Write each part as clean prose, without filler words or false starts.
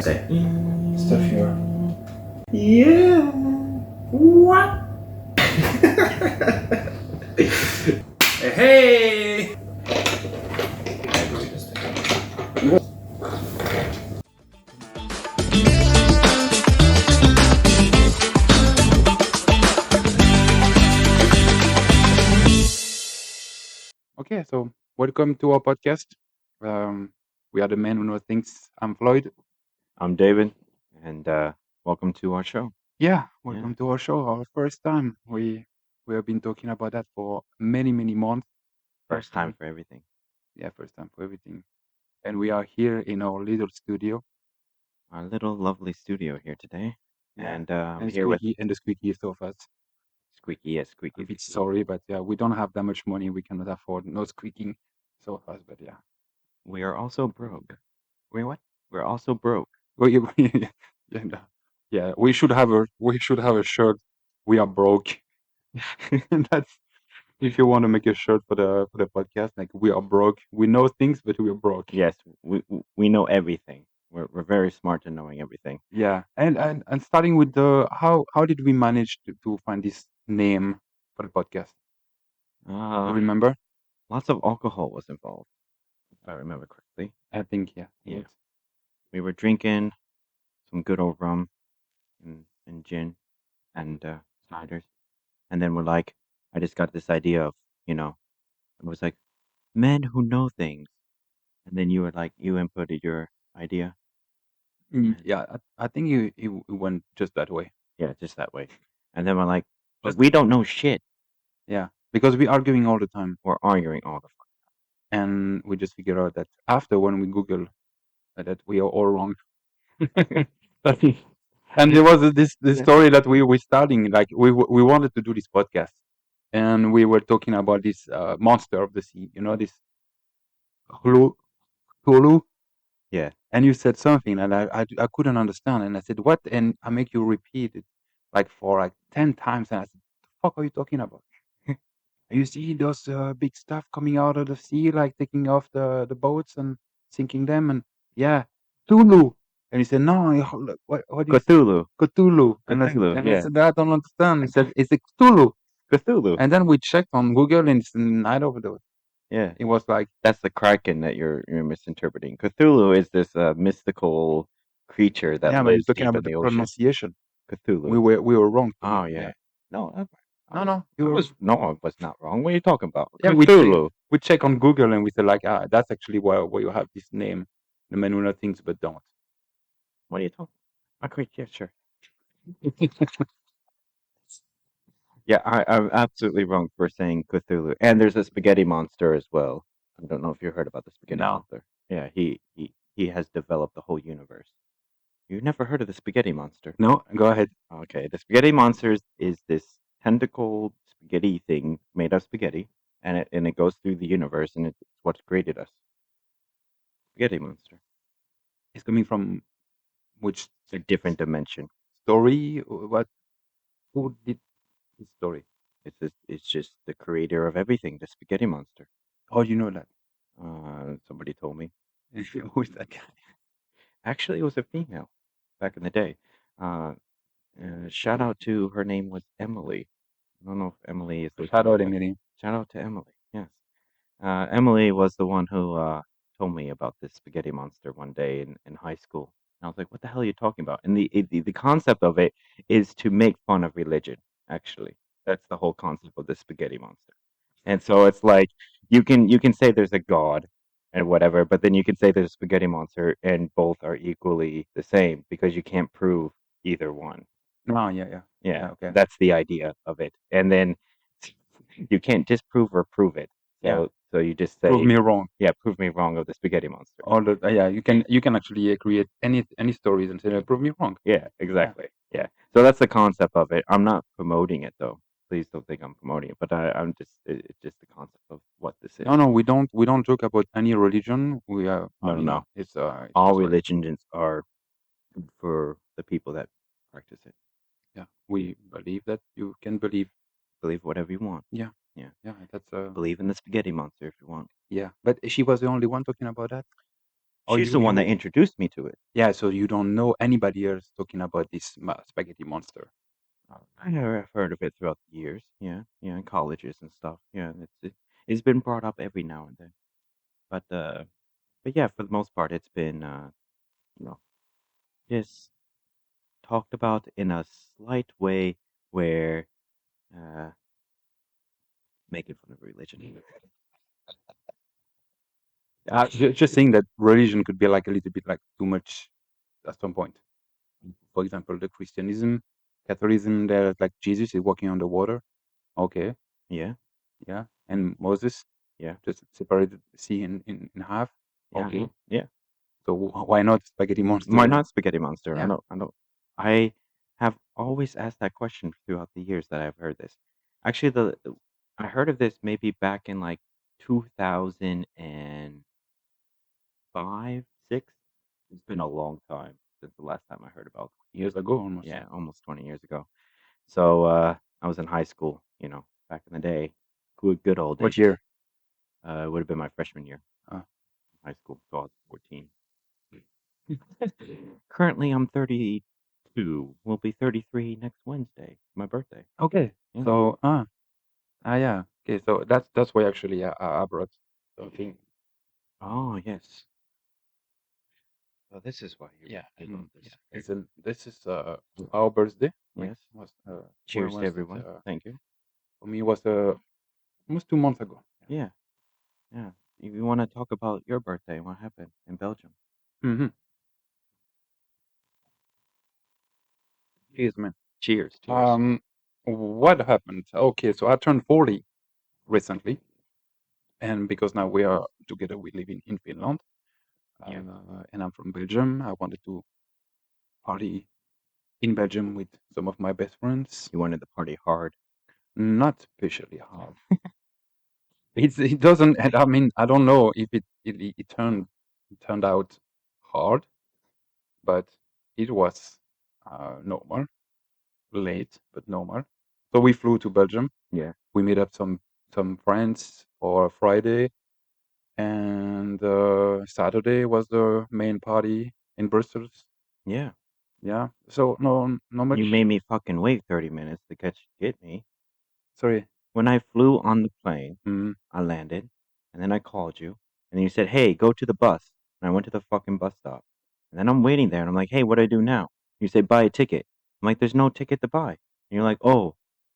Say, Stuff here. yeah. What? Hey! Okay, so welcome to our podcast. Um, we are the men who know things. I'm Floyd. I'm David, and welcome to our show. Yeah, welcome to our show. Our first time. We have been talking about that for many months. First time for everything. Yeah, first time for everything. And we are here in our little studio. Our little lovely studio here today. Yeah, And I'm and here with squeaky and the squeakiest of us. Squeaky. Yes, Squeaky. A bit sorry, but yeah, we don't have that much money. We cannot afford no squeaking sofas. But yeah, We are also broke. Wait, what? We're also broke. well, yeah, no. Yeah, we should have a shirt. We are broke. That's if you want to make a shirt for the podcast, like we are broke. We know things, but we are broke. Yes, we know everything. We're very smart in knowing everything. Yeah, and starting with the how did we manage to find this name for the podcast? Do you remember? Lots of alcohol was involved, if I remember correctly. I think yeah. Yeah. We were drinking some good old rum and gin and Snyder's. And then we're like, I just got this idea of, it was like men who know things. And then you were like, you inputted your idea. Yeah, I think it went just that way. Yeah, just that way. And then we're like, but Just- we don't know shit. Yeah, because we're arguing all the time, We're arguing all the fuck. and we just figure out that after when we Google that we are all wrong. And there was this story that we starting like we wanted to do this podcast, and we were talking about this monster of the sea. You know this Hulu. Yeah. And you said something, and I couldn't understand, and I said what, and I make you repeat it like for like 10 times, and I said, "The fuck are you talking about?" You see those big stuff coming out of the sea, like taking off the boats and sinking them, and yeah, Tulu. And he said, "No, look, what do you say? Cthulhu. Cthulhu." And I Yeah. said, "I don't understand." He said, "It's a Cthulhu." Cthulhu. And then we checked on Google, and it's neither of those. Yeah. It was like That's the Kraken that you're misinterpreting. Cthulhu is this mystical creature that yeah, but you're lives talking deep in about the the ocean. pronunciation. Cthulhu. We were wrong. Oh yeah. No, No, I was not wrong. What are you talking about? Yeah, Cthulhu. we check on Google and we say like, that's actually where you have this name. The men who know things but don't. What are you talking? Okay, yeah, sure. Yeah, I'm absolutely wrong for saying Cthulhu. And there's a spaghetti monster as well. I don't know if you heard about the spaghetti No. monster. Yeah, he has developed the whole universe. You've never heard of the spaghetti monster? No, go ahead. Okay, the spaghetti monster is this tentacled spaghetti thing made of spaghetti, and it goes through the universe, and it's what created us. Spaghetti monster. It's coming from which A different dimension. story? What? Who did this story? It's just the creator of everything, the spaghetti monster. How do you know that? Somebody told me. Who is that guy? Actually, it was a female back in the day. Shout out to her name was Emily. I don't know if Emily is. Shout out Emily. Shout out to Emily. Yes. Emily was the one who told me about this spaghetti monster one day in high school. And I was like, "What the hell are you talking about?" And the concept of it is to make fun of religion. Actually, that's the whole concept of the spaghetti monster. And so it's like you can say there's a god and whatever, but then you can say there's a spaghetti monster, and both are equally the same because you can't prove either one. Oh, yeah. Yeah, Okay. that's the idea of it. And then you can't disprove or prove it. So, Yeah. so you just say, Prove me wrong. yeah, prove me wrong of the spaghetti monster. All the yeah, you can actually create any stories and say prove me wrong. Yeah, exactly. Yeah. So that's the concept of it. I'm not promoting it though. Please don't think I'm promoting it, but I'm just it's just the concept of what this is. No, we don't talk about any religion. We are No. It's All just religions are for the people that practice it. yeah, we believe that you can believe whatever you want. Yeah. Yeah. That's Believe in the spaghetti monster if you want. yeah. But she was the only one talking about that. Oh, She's the one that you introduced me to it. yeah. So you don't know anybody else talking about this spaghetti monster. I have heard of it throughout the years. Yeah, yeah, in colleges and stuff. Yeah, it's been brought up every now and then. But yeah, for the most part, it's been you know just talked about in a slight way where uh making fun of religion. Just saying that religion could be like a little bit like too much at some point. For example, the Christianism, Catholicism, there's like Jesus is walking on the water. Okay, Yeah, yeah, and Moses yeah, just separated the sea in half. yeah, Okay, yeah. so why not spaghetti monster? Why not spaghetti monster? Yeah. I have always asked that question throughout the years that I've heard this. Actually, I heard of this maybe back in like 2005, 6. It's been a long time since the last time I heard about it. Years ago almost. Yeah, almost 20 years ago. So I was in high school, back in the day. Good old days. What year? It would have been my freshman year. Ah. High school, so I was 14. Currently, I'm 32. Will be 33 next Wednesday. My birthday. Okay. Yeah. So yeah. Okay, so that's why actually I brought something. Oh yes. So this is why you Yeah, did all this. this is our birthday. Yes. Was when Cheers was to it? everyone. Thank you. For me, it was almost 2 months ago. Yeah. Yeah. You want to talk about your birthday? What happened in Belgium? Mm-hmm. Cheers, man. Cheers. Cheers. What happened? Okay, so I turned 40 recently, and because now we are together, we live in Finland, Yeah. and I'm from Belgium. I wanted to party in Belgium with some of my best friends. You wanted to party hard. Not especially hard. It doesn't. And I mean, I don't know if it turned out hard, but it was normal, late but normal. So we flew to Belgium. Yeah. We met up some friends for Friday, and Saturday was the main party in Brussels. Yeah. Yeah. So no much. You made me fucking wait 30 minutes to get me. Sorry. When I flew on the plane, Mm. I landed, and then I called you, and then you said, "Hey, go to the bus." And I went to the fucking bus stop. And then I'm waiting there, and I'm like, "Hey, what do I do now?" You say, "Buy a ticket." I'm like, "There's no ticket to buy." And you're like, "Oh."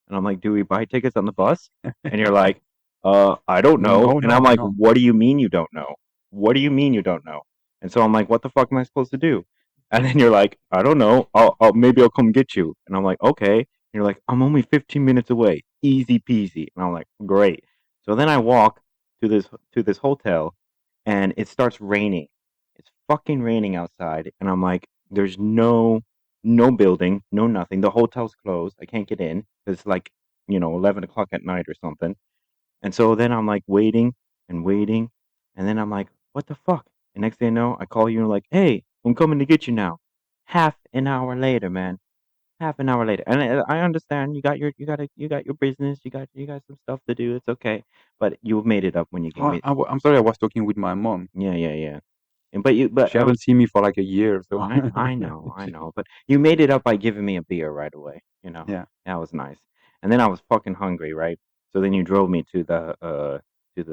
And I'm like, "Do we buy tickets on the bus?" And you're like, I don't know." No, And I'm like, no. "What do you mean you don't know? What do you mean you don't know?" And so I'm like, "What the fuck am I supposed to do?" And then you're like, "I don't know. Maybe I'll come get you." And I'm like, "Okay." And you're like, "I'm only 15 minutes away. Easy peasy." And I'm like, "Great." So then I walk to this hotel, and it starts raining. It's fucking raining outside, and I'm like, "There's no building, no nothing. The hotel's closed. I can't get in. It's like 11 o'clock at night or something." And so then I'm like waiting and waiting, and then I'm like, "What the fuck?" And next thing I know, I call you and like, "Hey, I'm coming to get you now." Half an hour later, man. Half an hour later, and I understand you got your business, you got some stuff to do. It's okay, but you made it up when you gave me. I'm sorry. I was talking with my mom. Yeah, yeah, yeah. And but She haven't seen me for like a year, so I know, but you made it up by giving me a beer right away. Yeah. That was nice. And then I was fucking hungry, right? So then you drove me to the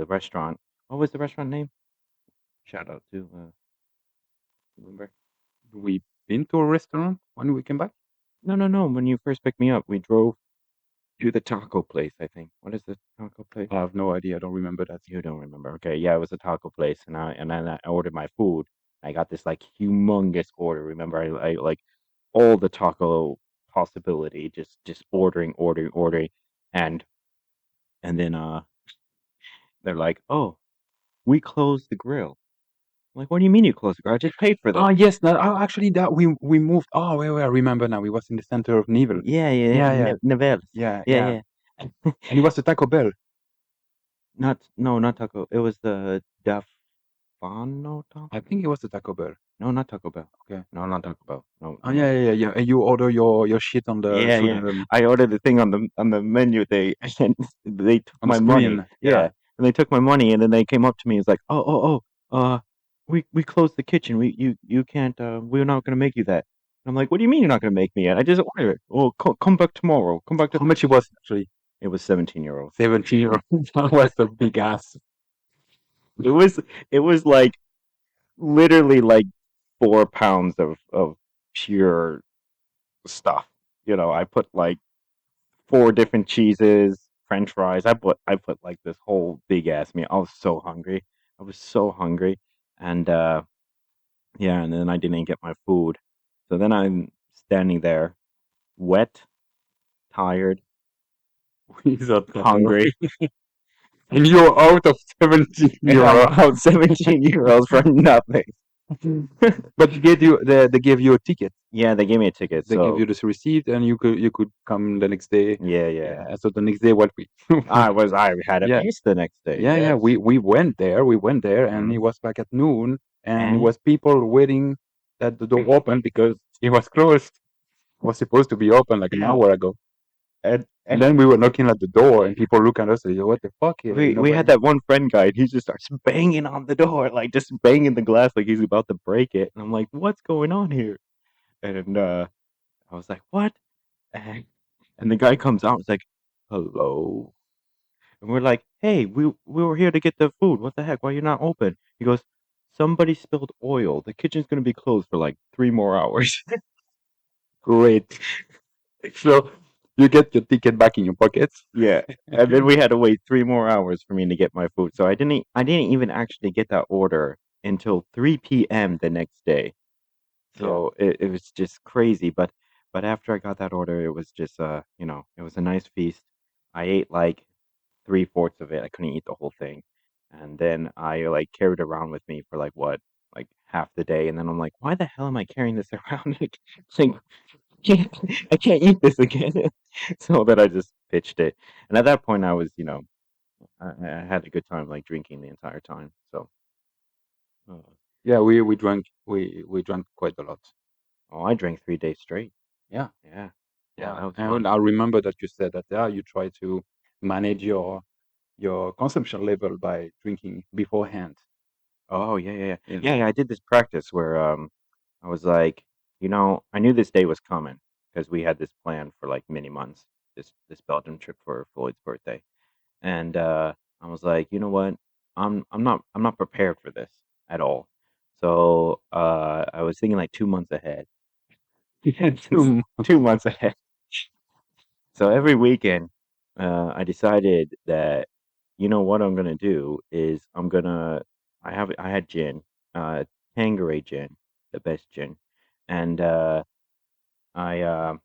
restaurant. What was the restaurant name? Shout out to remember? We've been to a restaurant when we came back. No. When you first picked me up, we drove to the taco place, I think. What is the taco place? I have no idea. I don't remember that. You don't remember. Okay, yeah, it was a taco place, and then I ordered my food. I got this like humongous order. Remember, I like all the taco possibility, just ordering, and then they're like, "Oh, we closed the grill." I'm like, "What do you mean you closed the grill? I just paid for Oh them." yes, no, actually that we moved. Oh, wait, I remember now. We was in the center of Nivel. Yeah, Yeah. Neveles. Yeah. Yeah. And it was the Taco Bell. Not taco. It was the Dafano taco. I think it was the Taco Bell. No, not Taco Bell. Okay. No, not Taco Bell. No. Oh yeah. And you order your shit on the Yeah, food yeah. I ordered the thing on the menu. And they took on the my money. screen. Yeah, and they took my money, and then they came up to me. It's like, oh, we closed the kitchen. You can't. We're not gonna make you that. And I'm like, what do you mean you're not gonna make me it? I just ordered it. Oh, come back tomorrow. Come back How much it was actually? It was 17 euros. 17 euros. That was a big ass. It was like literally like 4 pounds of pure stuff. You know, I put like 4 different cheeses, French fries. I put like this whole big ass meal. I was so hungry. I was so hungry, and yeah, and then I didn't get my food. So then I'm standing there, wet, tired, He's a hungry, and you're out of 17 and I'm euros. out 17 euros for nothing. But they gave you a ticket. Yeah, they gave me a ticket. They gave So you this receipt, and you could come the next day. yeah. So the next day, what we I had a Yeah. base the next day. yeah, Yes. we went there. We went there, and Mhm. it was like at noon, and it And was people waiting that the door opened because it was closed. It was supposed to be open like an hour ago. And then we were knocking at the door, and people look at us and say, "What the fuck?" we had that one friend guy, and he just starts banging on the door, like just banging the glass like he's about to break it. And I'm like, what's going on here? And I was like, what? And the guy comes out, it's like, hello. And we're like, hey, we were here to get the food. What the heck? Why are you not open? He goes, somebody spilled oil. The kitchen's gonna be closed for like 3 more hours. Great. So you get your ticket back in your pockets. Yeah. And then we had to wait 3 more hours for me to get my food. So I didn't even actually get that order until 3 p.m. the next day. So it was just crazy. But after I got that order, it was just it was a nice feast. I ate like 3/4 of it. I couldn't eat the whole thing. And then I like carried it around with me for like what, like half the day. And then I'm like, why the hell am I carrying this around? Like, can't I can't eat this again. So then I just pitched it. And at that point I was, I had a good time like drinking the entire time. So Yeah, we drank quite a lot. I drank 3 days straight. Yeah. Yeah. Yeah, that was and fun. I remember that you said that you try to manage your consumption level by drinking beforehand. Oh yeah. You know. Yeah, I did this practice where I was like, I knew this day was coming because we had this plan for like many months, this Belgium trip for Floyd's birthday. And I was like, you know what? I'm not prepared for this at all. So I was thinking like 2 months ahead. Mm. 2 months ahead. So every weekend, I decided that what I'm gonna do is I had gin, uh, Tanqueray gin, the best gin, and I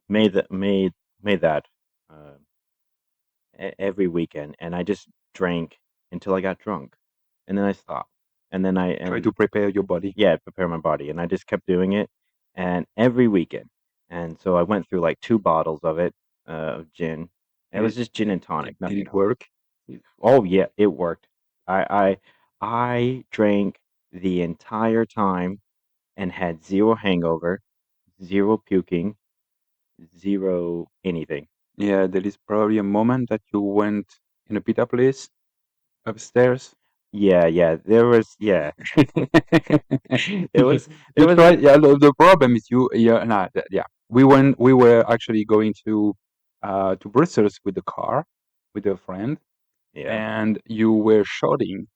made that made that uh, every weekend, and I just drank until I got drunk, and then I stopped, and then Try to prepare your body. yeah, prepare my body, and I just kept doing it, and every weekend, and so I went through like 2 bottles of it, of gin. It Did was it just gin and tonic, did nothing it else. work? Oh yeah, it worked. I drank the entire time and had zero hangover, zero puking, zero anything. Yeah, there is probably a moment that you went in a pita place upstairs. Yeah. There was yeah. It was You it was tried. Yeah, the problem is you. Yeah, nah, yeah. We were actually going to Brussels with the car with a friend, yeah. and you were shouting.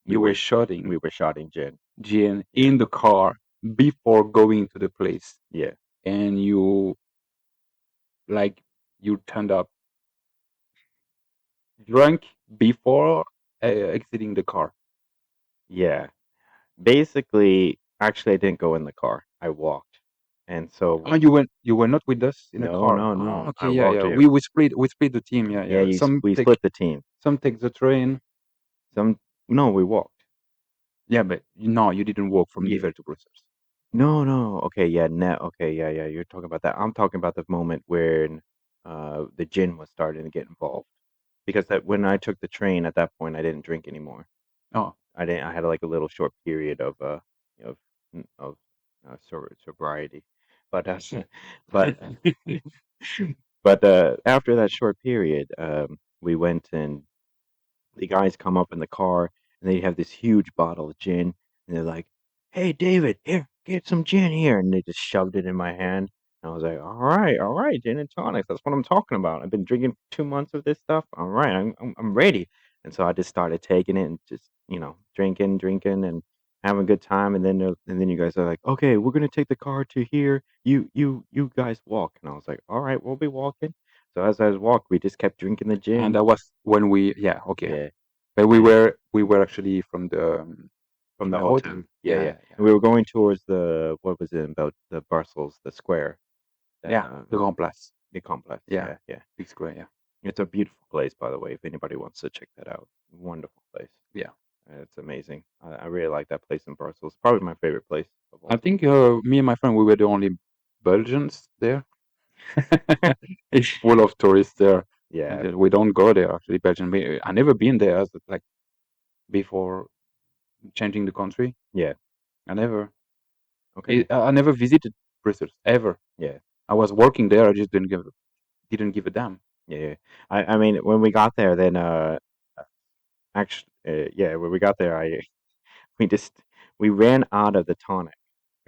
We You were were shouting we were shotting gin. gin Yeah. in the car before going to the place, Yeah. and you turned up drunk before exiting the car. Yeah. Basically, actually I didn't go in the car. I walked. And so Oh, you were not with us in the no, car. no, Oh, no. okay, I yeah, walked yeah. here. We split the team. Yeah, Yeah, yeah. we split the team. Some take the train. No, we walked. Yeah, but no, you didn't walk from Yeah. Liver to Brussels. No. Okay, yeah, okay, yeah. You're talking about that. I'm talking about the moment when the gin was starting to get involved. Because when I took the train at that point I didn't drink anymore. Oh, I had like a little short period of of of sobriety. But but but after that short period, we went and the guys come up in the car and they have this huge bottle of gin, and they're like, "Hey, David, here, get some gin here," and they just shoved it in my hand. And I was like, all right, gin and tonics. That's what I'm talking about. I've been drinking 2 months of this stuff. All right, I'm ready. And so I just started taking it and just drinking, and having a good time. And then you guys are like, okay, we're gonna take the car to here. You guys walk. And I was like, all right, we'll be walking. So as I was walking, we just kept drinking the gin. And that was when we, yeah, okay. Yeah. But And we were actually from the hotel. Yeah. Yeah. And we were going towards what was it about the Brussels, the square. Yeah, the Grand Place. The complex. Yeah. Yeah. Big square, yeah. It's a beautiful place, by the way, if anybody wants to check that out. Wonderful place. Yeah. It's amazing. I really like that place in Brussels. Probably my favorite place of all I time. think me and my friend, we were the only Belgians there. It's full of tourists there. Yeah. And we don't go there actually, Belgium. I never been there as like before changing the country. Yeah. I never. Okay. I never visited Brussels ever. Yeah. I was working there. I just didn't give a damn. Yeah. I mean, when we got there, then actually, yeah, when we got there, we ran out of the tonic.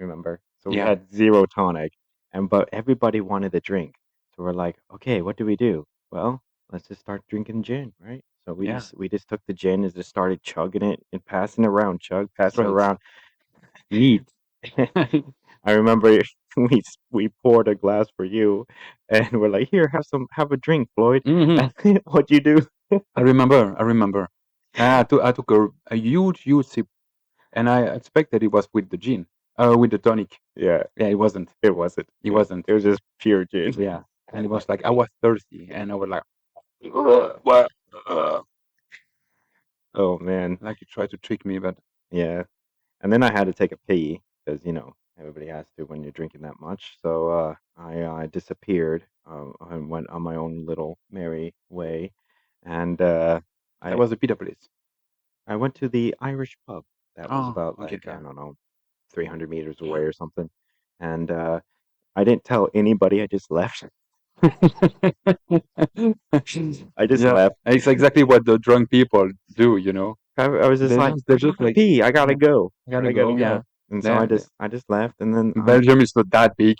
Remember? So we Yeah. had 0 tonic, but everybody wanted a drink. So we're like, okay, what do we do? Well, let's just start drinking gin, right? So we Yeah. just took the gin and just started chugging it and passing it around, passing it Straight. around. Neat. I remember we poured a glass for you, and we're like, here, have a drink, Floyd. Mhm. What'd you do? I remember. I took a huge sip, and I expected it was with the gin, with the tonic. Yeah, Yeah, it wasn't. it wasn't. It wasn't. It was just pure gin. Yeah, and it was like I was thirsty, and I was like, what? Oh man, Like you tried to trick me, but yeah. And then I had to take a pee because everybody has to when you're drinking that much. So I disappeared and went on my own little merry way, and that was a pita place. I went to the Irish pub. That was Oh, about okay, like I yeah. don't know, 300 meters away or something, and I didn't tell anybody. I just left. I just Yeah, left. it's exactly what the drunk people do, I was just like, they're I just gotta like, pee. I gotta go. I gotta I gotta go. go. Yeah, And so I just left, and then Belgium is not that big.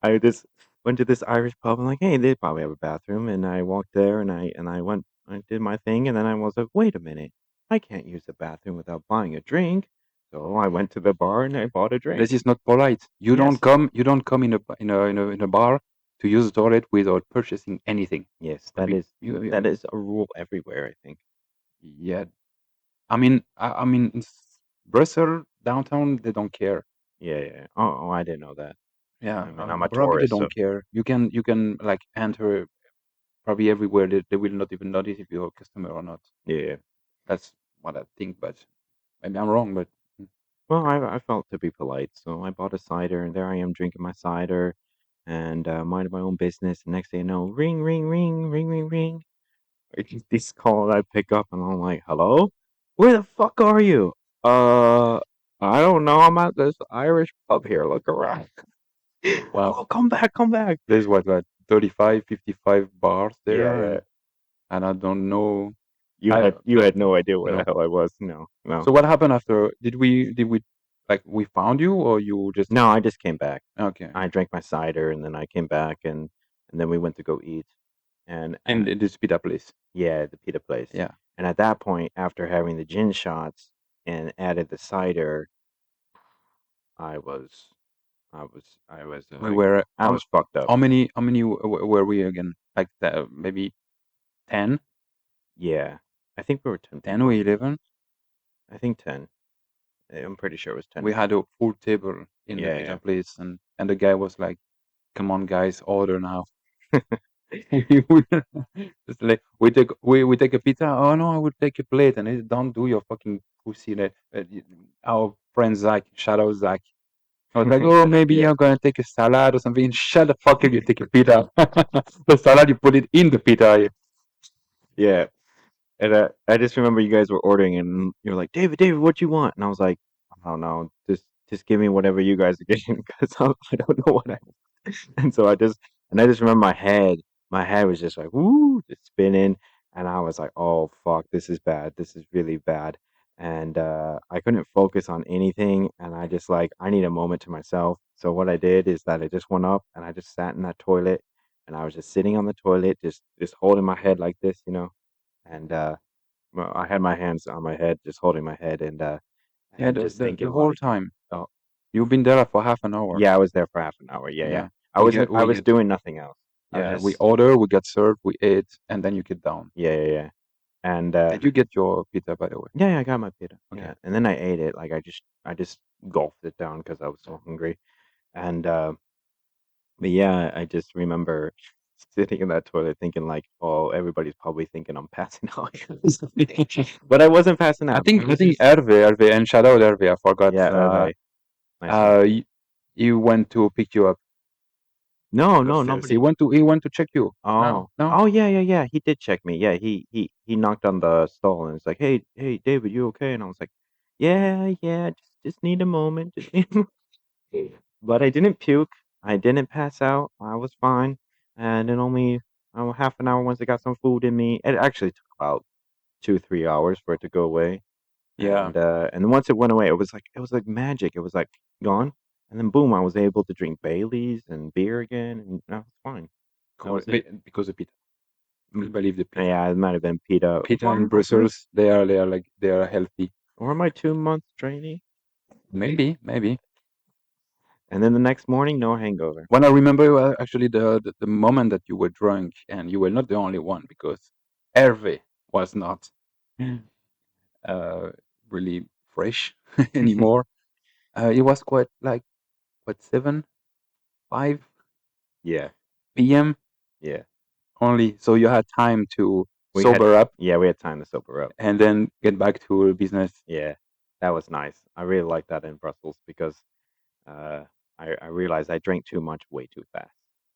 I just went to this Irish pub. I'm like, hey, they probably have a bathroom, and I walked there, and I did my thing, and then I was like, wait a minute, I can't use the bathroom without buying a drink. So I went to the bar and I bought a drink. This is not polite. You Yes. don't come in a bar to use the toilet without purchasing anything. Yes, But that is a rule everywhere, I think. Yeah, I mean, in Brussels downtown they don't care. Yeah. Oh, I didn't know that. Yeah, I mean, I'm a probably they tourist, so don't care. You can like enter probably everywhere. They will not even notice if you're a customer or not. yeah. That's what I think, but maybe I'm wrong. But Well, I felt to be polite, so I bought a cider, and there I am drinking my cider, and minding my own business. And next thing you know, ring, ring, ring, ring, ring, ring. I get this call I pick up, and I'm like, "Hello, where the fuck are you?" I don't know. I'm at this Irish pub here. Look around. wow, Oh, come back, come back. there's what 35, 55 bars there, Yeah. and I don't know. You had no idea where No. the hell I was. No. So what happened after? Did we like we found you or you just? No, I just came back. Okay. I drank my cider, and then I came back, and then we went to go eat. And this pita place. yeah, the pita place. Yeah. And at that point, after having the gin shots and added the cider, I was We were. I was fucked up. How many were we again? Like maybe 10? Yeah, I think we were 10. 10 or 11? I think 10. I'm pretty sure it was 10. We had a full table in the pita place, and the guy was like, "Come on, guys, order now." Just like we take a pizza. Oh no, I would take a plate, and it, don't do your fucking pussy. Our friend Zach, shout out Zach. I was like, oh, maybe Yeah. you're gonna take a salad or something. Shut the fuck up! You take a pita. The salad, you put it in the pita. Yeah. And I just remember you guys were ordering, and you're like, David, what you want? And I was like, I don't know, just give me whatever you guys are getting, because I don't know what I. And so I just remember my head was just like, woo, just spinning, and I was like, "Oh fuck, this is bad. This is really bad." And I couldn't focus on anything, and I just like I need a moment to myself. So what I did is that I just went up and I just sat in that toilet, and I was just sitting on the toilet, just holding my head like this, and well, I had my hands on my head, just holding my head, Yeah, and just the thinking whole like, time. "Oh, You've been there for half an hour. yeah, I was there for half an hour. Yeah, yeah. Yeah. I We was get doing nothing else. I was yeah, we just order, we get served, we ate, and then you get down. yeah, yeah, yeah. And Did you get your pizza, by the way? yeah, yeah, I got my pita. Okay. Yeah, and then I ate it. Like I just gulped it down because I was so hungry. And but yeah, I just remember sitting in that toilet thinking like, oh, everybody's probably thinking I'm passing out. But I wasn't passing out. I think Hervé, and shout out Hervé, I forgot. Yeah, okay. Nice one. You went to pick you up No, upstairs. nobody. He went to check you. Oh, No. oh yeah, yeah, yeah. He did check me. Yeah, he knocked on the stall and was like, "Hey, hey, David, you okay?" And I was like, "Yeah, yeah, just need a moment." Just need a moment." But I didn't puke. I didn't pass out. I was fine. And then only half an hour once I got some food in me. It actually took about 2, 3 hours for it to go away. Yeah. And then once it went away, it was like magic. It was like gone. And then boom, I was able to drink Baileys and beer again, and I was fine. That was it. Because of pita. I believe the pita. Yeah, it might have been pita. Pita in Brussels, they are healthy. Or my 2 month training. Maybe. And then the next morning, no hangover. When I remember actually the moment that you were drunk, and you were not the only one, because Hervé was not really fresh anymore. It was quite like what 5 Yeah, p.m. yeah. only, so you had time to We had sober up yeah, we had time to sober up. and then get back to business. Yeah, that was nice. I really liked that in Brussels because uh, I realized I drank too much way too fast.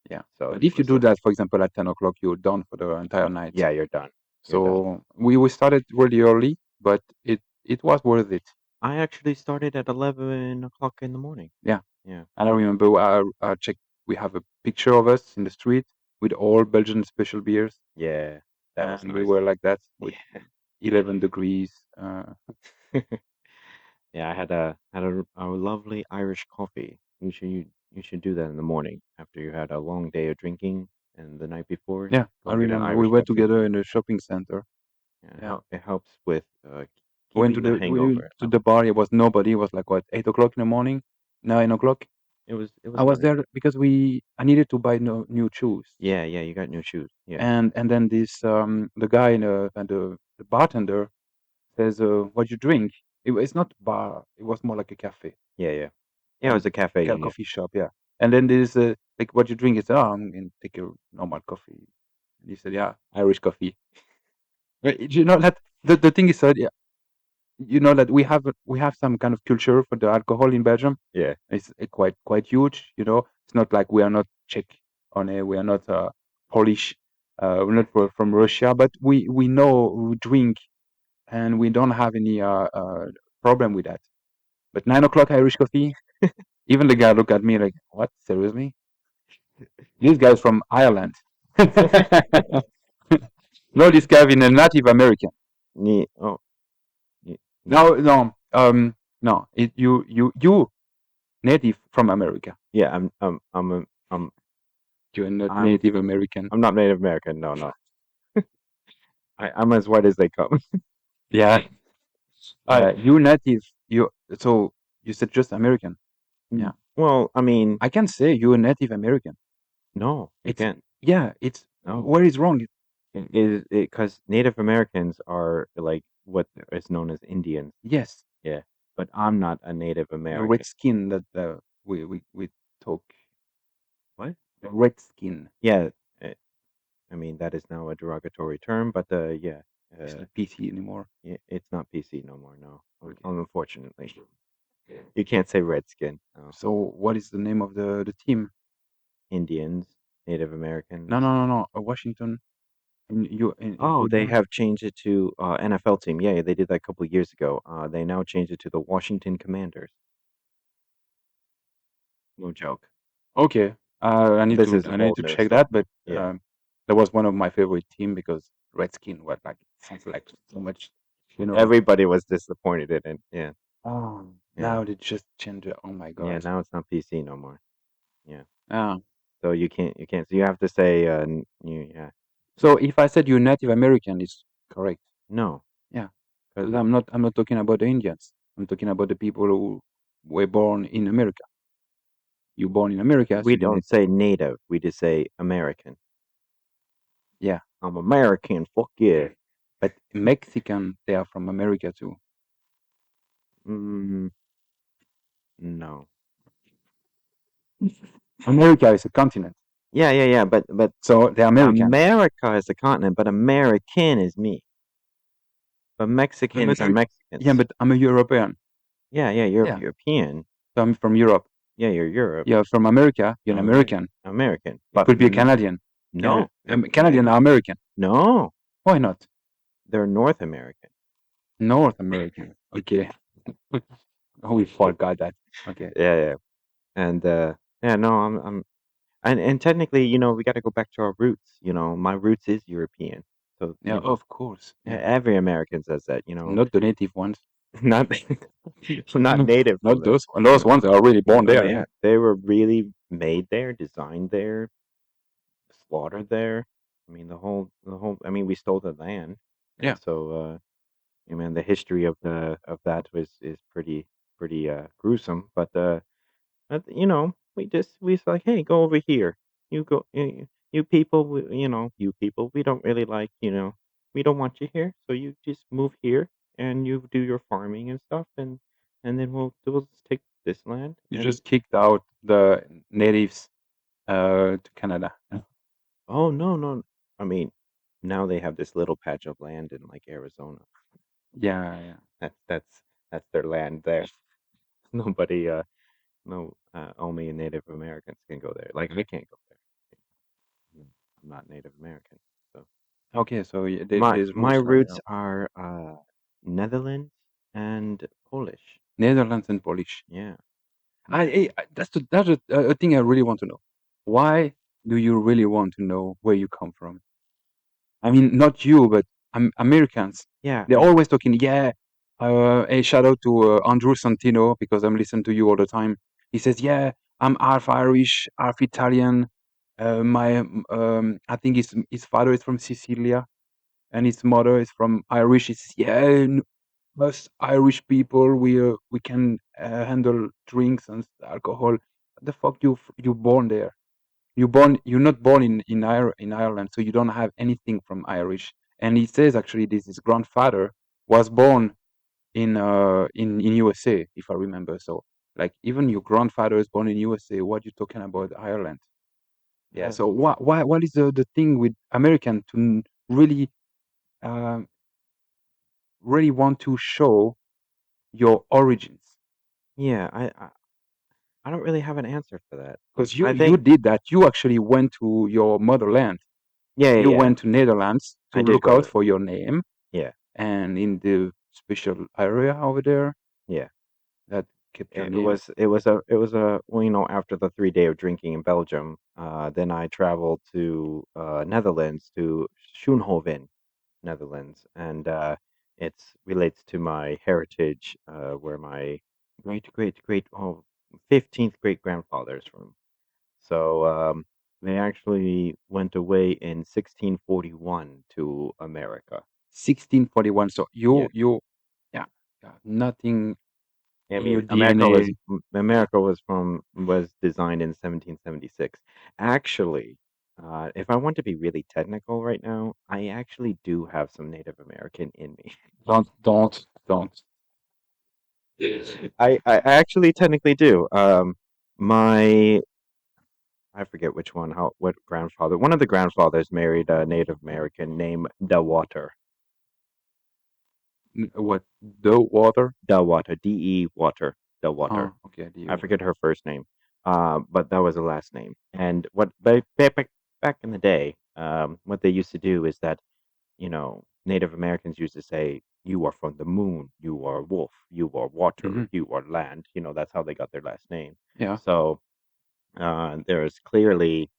Yeah. So But if you do that, for example, at 10 o'clock, you're done for the entire night. yeah, you're done. You're done. So we started really early, but it was worth it. I actually started at 11 o'clock in the morning. Yeah. Yeah. And I remember I checked. We have a picture of us in the street with all Belgian special beers, Yeah, that was and nice. we were like that with Yeah. 11 degrees. Yeah, I had a lovely Irish coffee. You should do that in the morning after you had a long day of drinking and the night before. Yeah, Go I get an remember we Irish were coffee. together in the shopping center. Yeah, it helps with Went keeping to the we went hangover. to the bar. It was nobody. It was like what 8 o'clock in the morning, 9 o'clock. It was I was nice. there because I needed to buy new shoes. Yeah, yeah, you got new shoes. Yeah. And then this the guy and the bartender says, "What you drink?" It's not bar. It was more like a cafe. Yeah, yeah. Yeah, it was a cafe unit. Coffee shop. Yeah. And then there's like what you drink is I'm gonna take a normal coffee. And he said, "Yeah, Irish coffee." But you know that the thing is that yeah, you know that we have some kind of culture for the alcohol in Belgium. Yeah. It's quite huge. You know, it's not like we are not Czech on it. We are not Polish. We're not from Russia, but we know we drink, and we don't have any problem with that. But 9 o'clock Irish coffee, even the guy looked at me like, "What? Seriously? This guy's from Ireland." No, this guy is a Native American. Oh. No. No. You native from America. Yeah, You're not I'm Native American. I'm not Native American. No. I'm as white as they come. Yeah. You native. So you said just American. Yeah. Well, I mean, I can say you're a Native American. no, you can't. Yeah, it's No. where is wrong? Is it because Native Americans are like what is known as Indians? Yes, Yeah, but I'm not a Native the American. red skin that we talk. What? The red skin. Yeah, I mean that is now a derogatory term, but yeah, It's not PC anymore. it's not PC no more. No, Okay. unfortunately, you can't say redskin. No. So what is the name of the team? Indians, Native Americans. No. Washington. Oh, they have changed it to NFL team. Yeah, they did that a couple of years ago. They now changed it to the Washington Commanders. No joke. Okay. I need This to is I need old to news check though. that, but Yeah. that was one of my favorite team because Redskin. What like sounds like so much, you know. Everybody was disappointed in it. Yeah. Oh, Yeah. now they just changed it. Oh my Yeah. god. Now it's not PC no more. Yeah. Ah. So you can't. So you have to say. Yeah. So if I said you're Native American, it's correct. No. Yeah. 'Cause Because I'm not talking about the Indians. I'm talking about the people who were born in America. You born in America, so we you're don't say native. We just say American. yeah. I'm American. Fuck yeah. But Mexican, they are from America too. No. America is a continent, Yeah. But so they're American. America is a continent, but American is me. But Mexicans are Mexicans. Yeah, but I'm a European. Yeah. You're Yeah. European. So I'm from Europe. Yeah, you're Europe. You're from America. You're an American. American. You But could be a Canadian. no. Canadian are American. No. Why not? They're North American. North American. Okay. Oh, we forgot that. Okay. Yeah. And yeah, no, I'm and technically, we got to go back to our roots. My roots is European. So, Yeah, of course. Yeah. every American says that, Not the native ones. not not native. Not those. Those ones are already born there. Yeah, they were really made there, designed there, slaughtered there. I mean, the whole. I mean, we stole the land. Yeah. So, I mean, the history of that is pretty gruesome. But we was like, hey, go over here. You go, you people, you people. We don't really like, we don't want you here. So you just move here and you do your farming and stuff, and then we'll just take this land. You and- just kicked out the natives to Canada. Oh no. I mean, now they have this little patch of land in like Arizona. Yeah. That's their land there. Nobody, no, only Native Americans can go there. Like I can't go there. I'm not Native American. So Okay, so my there's rules, right? roots are Netherlands and Polish. Netherlands and Polish. Yeah. That's a thing I really want to know. Why do you really want to know where you come from? I mean, not you, but Americans. Yeah. They're always talking. Yeah. A shout out to Andrew Santino because I'm listening to you all the time. He says, "Yeah, I'm half Irish, half Italian. I think his father is from Sicilia, and his mother is from Irish. He says, yeah, us Irish people, we can handle drinks and alcohol. What the fuck, you born there? You're not born in Ireland, so you don't have anything from Irish." And he says actually his grandfather was born in USA, if I remember. So like even your grandfather is born in USA. What you talking about Ireland? Yeah. So what is the thing with American to really really want to show your origins? Yeah. I don't really have an answer for that. Because I you think did that. You actually went to your motherland. yeah. You Yeah. went to Netherlands I to did look go out there. for your name, Yeah. and in the special area over there Yeah. that kept your It name. was well, after the 3 day of drinking in Belgium, then I traveled to Netherlands, to Schoonhoven, Netherlands, and it relates to my heritage, where my great 15th great grandfather is from. So they actually went away in 1641 to America. 1641. So Yeah. yeah, nothing I in your mean, America DNA. was designed in 1776. Actually, if I want to be really technical right now, I actually do have some Native American in me. Don't. I actually technically do. I forget which one. What grandfather? One of the grandfathers married a Native American named Dawater. What? The water? Dawater. D-E water. Dawater. Oh, okay. I forget her first name, but that was the last name. And back in the day, what they used to do is that Native Americans used to say, "You are from the moon. You are wolf. You are water. Mhm. You are land." That's how they got their last name. Yeah. So there is clearly,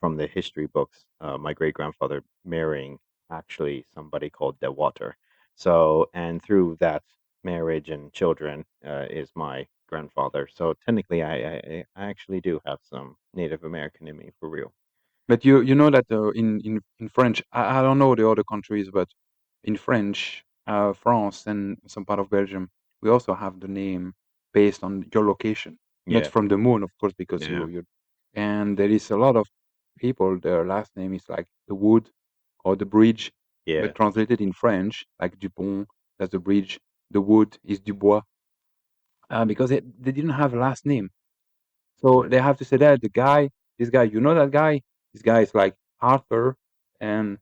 from the history books, my great grandfather marrying actually somebody called De Water. So, and through that marriage and children is my grandfather. So technically, I actually do have some Native American in me for real. But you know that in French, I don't know the other countries, but in French, France and some part of Belgium, we also have the name based on your location, not Yeah, from the moon, of course, because yeah, and there is a lot of people, their last name is like the wood or the bridge, yeah, but translated in French, like Dupont, that's the bridge, the wood is Dubois, because they didn't have a last name. So yeah, they have to say that this guy, you know that guy? This guy is like Arthur, and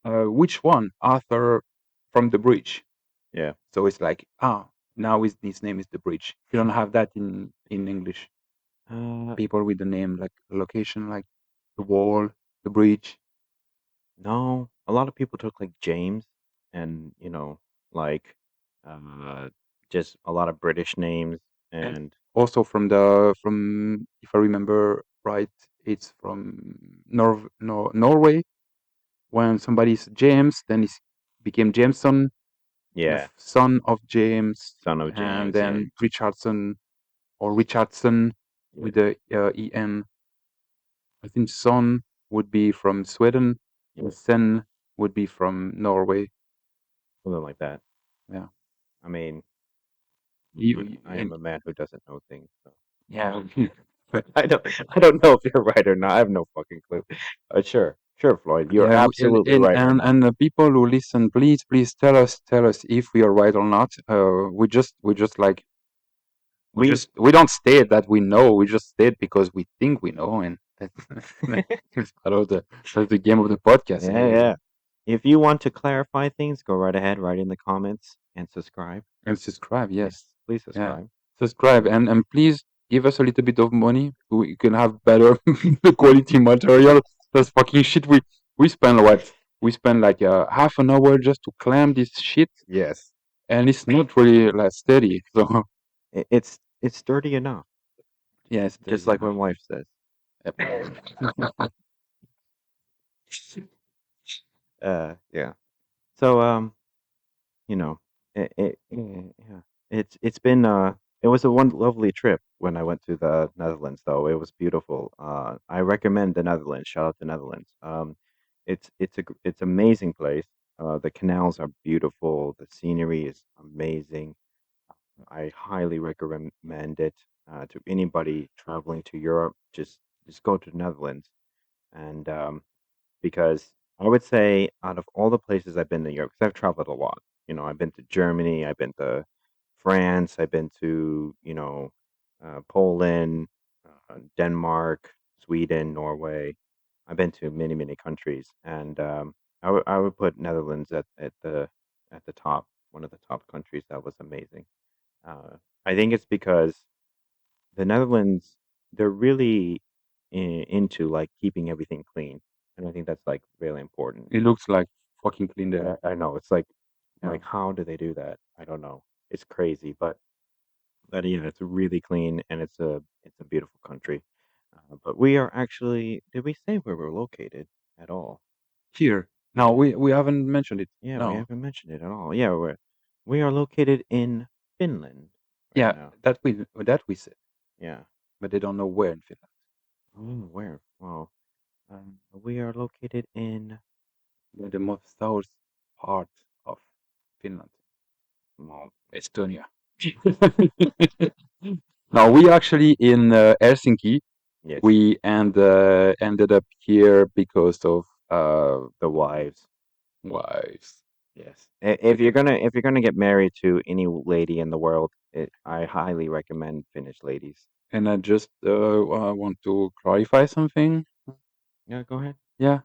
which one? Arthur from the bridge. yeah. So it's like, now his name is the bridge. You don't have that in English. Uh, People with the name like location, like the wall, the bridge, no, a lot of people took like James, and like uh, just a lot of British names, and and also from if I remember right, it's from Norway. When somebody's James, then it became Jameson, the yeah, son of James, son of and James, yeah, then Richardson or Richardson yeah, with the en. I think son would be from Sweden, yeah, and sen would be from Norway. something like that. Yeah, I mean, I am and a man who doesn't know things, so yeah, but I don't know if you're right or not. I have no fucking clue. Sure, sure, Floyd, you're yeah. absolutely right right now. And the people who listen, please tell us if we are right or not. We just like We we don't state that we know. We just state because we think we know, and that's part of the game of the podcast. Yeah, yeah. If you want to clarify things, go right ahead, write in the comments and subscribe. And subscribe, Yeah, yes, please yeah, subscribe. subscribe, and please give us a little bit of money so we can have better quality material. That's fucking shit. We spend what? We spend like half an hour just to clam this shit, Yes. and it's not really like steady. So It's sturdy enough, yeah, it's just steady like my enough. wife says. Yep. Yeah. So you know, yeah. It's been it was a one lovely trip when I went to the Netherlands though. It was beautiful. I recommend the Netherlands. Shout out to Netherlands. It's amazing place. The canals are beautiful. The scenery is amazing. I highly recommend it to anybody traveling to Europe. Just go to the Netherlands, and because I would say out of all the places I've been to Europe, because I've traveled a lot. I've been to Germany, I've been to France, I've been to Poland, Denmark, Sweden, Norway. I've been to many many countries, and I would put Netherlands at the top, one of the top countries that was amazing. Uh, I think it's because the Netherlands, they're really into like keeping everything clean, and I think that's like really important. It looks like fucking clean there. I know it's like Yeah. how do they do that? I don't know. It's crazy, but yeah, it's really clean and it's a beautiful country. But we are actually, did we say where we're located at all? Here. No, we haven't mentioned it. Yeah, we No. haven't mentioned it at all. Yeah, we are located in Finland right Yeah, now. that we said, Yeah. but they don't know where in Finland. Oh, where? Well, we are located in. The most south part of Finland. Well, Estonia. No, we actually in Helsinki. yes, We ended up here because of the wives. wives. Yes. If you're gonna get married to any lady in the world, I highly recommend Finnish ladies. And I just want to clarify something. Yeah, go ahead. Yeah.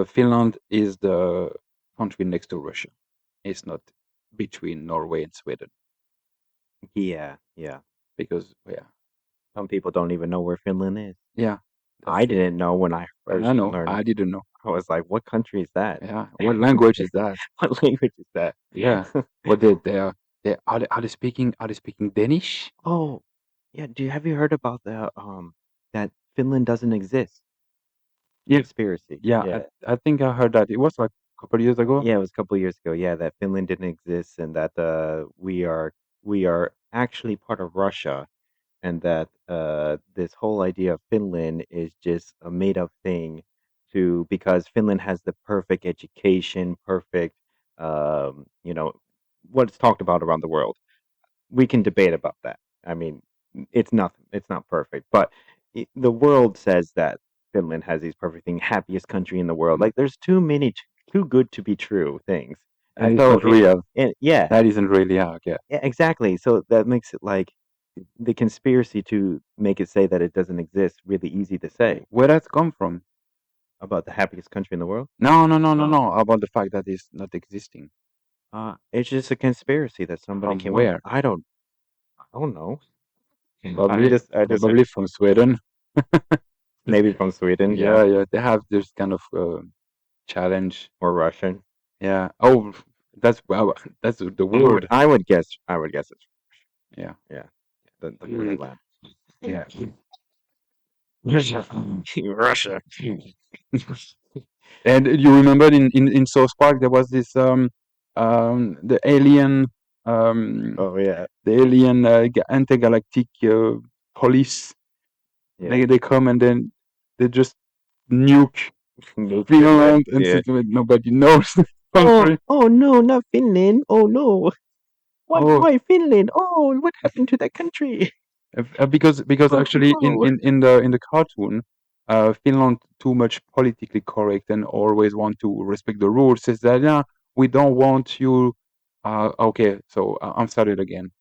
Finland is the country next to Russia. It's not between Norway and Sweden Yeah, yeah. because yeah, Some people don't even know where Finland is. yeah. I That's it. didn't know when I I first know. learned. I didn't know. I was like, "What country is that? Yeah. What language is that? What language is that?" Yeah. What are they speaking Danish? Oh, yeah. Have you heard about the that Finland doesn't exist? Yeah, conspiracy. yeah. Yeah. I think I heard that. It was like a couple of years ago. Yeah, it was a couple of years ago. Yeah, that Finland didn't exist and that we are actually part of Russia and that this whole idea of Finland is just a made up thing to because Finland has the perfect education, perfect you know, what's talked about around the world. We can debate about that. I mean, it's nothing. It's not perfect, but the world says that Finland has these perfect things, happiest country in the world. Like, there's too many too good to be true things, And and it's so not real. yeah, That isn't really, yeah, okay. yeah, exactly. So that makes it like the conspiracy to make it say that it doesn't exist really easy to say Where that come from? about the happiest country in the world. No. About the fact that it's not existing. It's just a conspiracy that somebody From came up. where? I don't know. Probably, I just probably from Sweden. maybe from Sweden, Yeah, yeah. They have this kind of challenge. or Russian. Yeah. Oh, that's well, that's the word. I would guess. I would guess it's Yeah. yeah. The Mm. Greenland. Yeah. Russia. And you remember in South Park there was this the alien Oh yeah. the alien intergalactic police. Yeah. They come and then they just nuke Nuclear, Finland and yeah. sit with nobody knows the Oh, country. oh no, not Finland. Oh no. What? Oh, Why Finland? Oh, what happened to that country? because Oh actually no. in the cartoon, Finland too much politically correct and always want to respect the rules. Says that yeah, we don't want you. Okay, so I'm started again.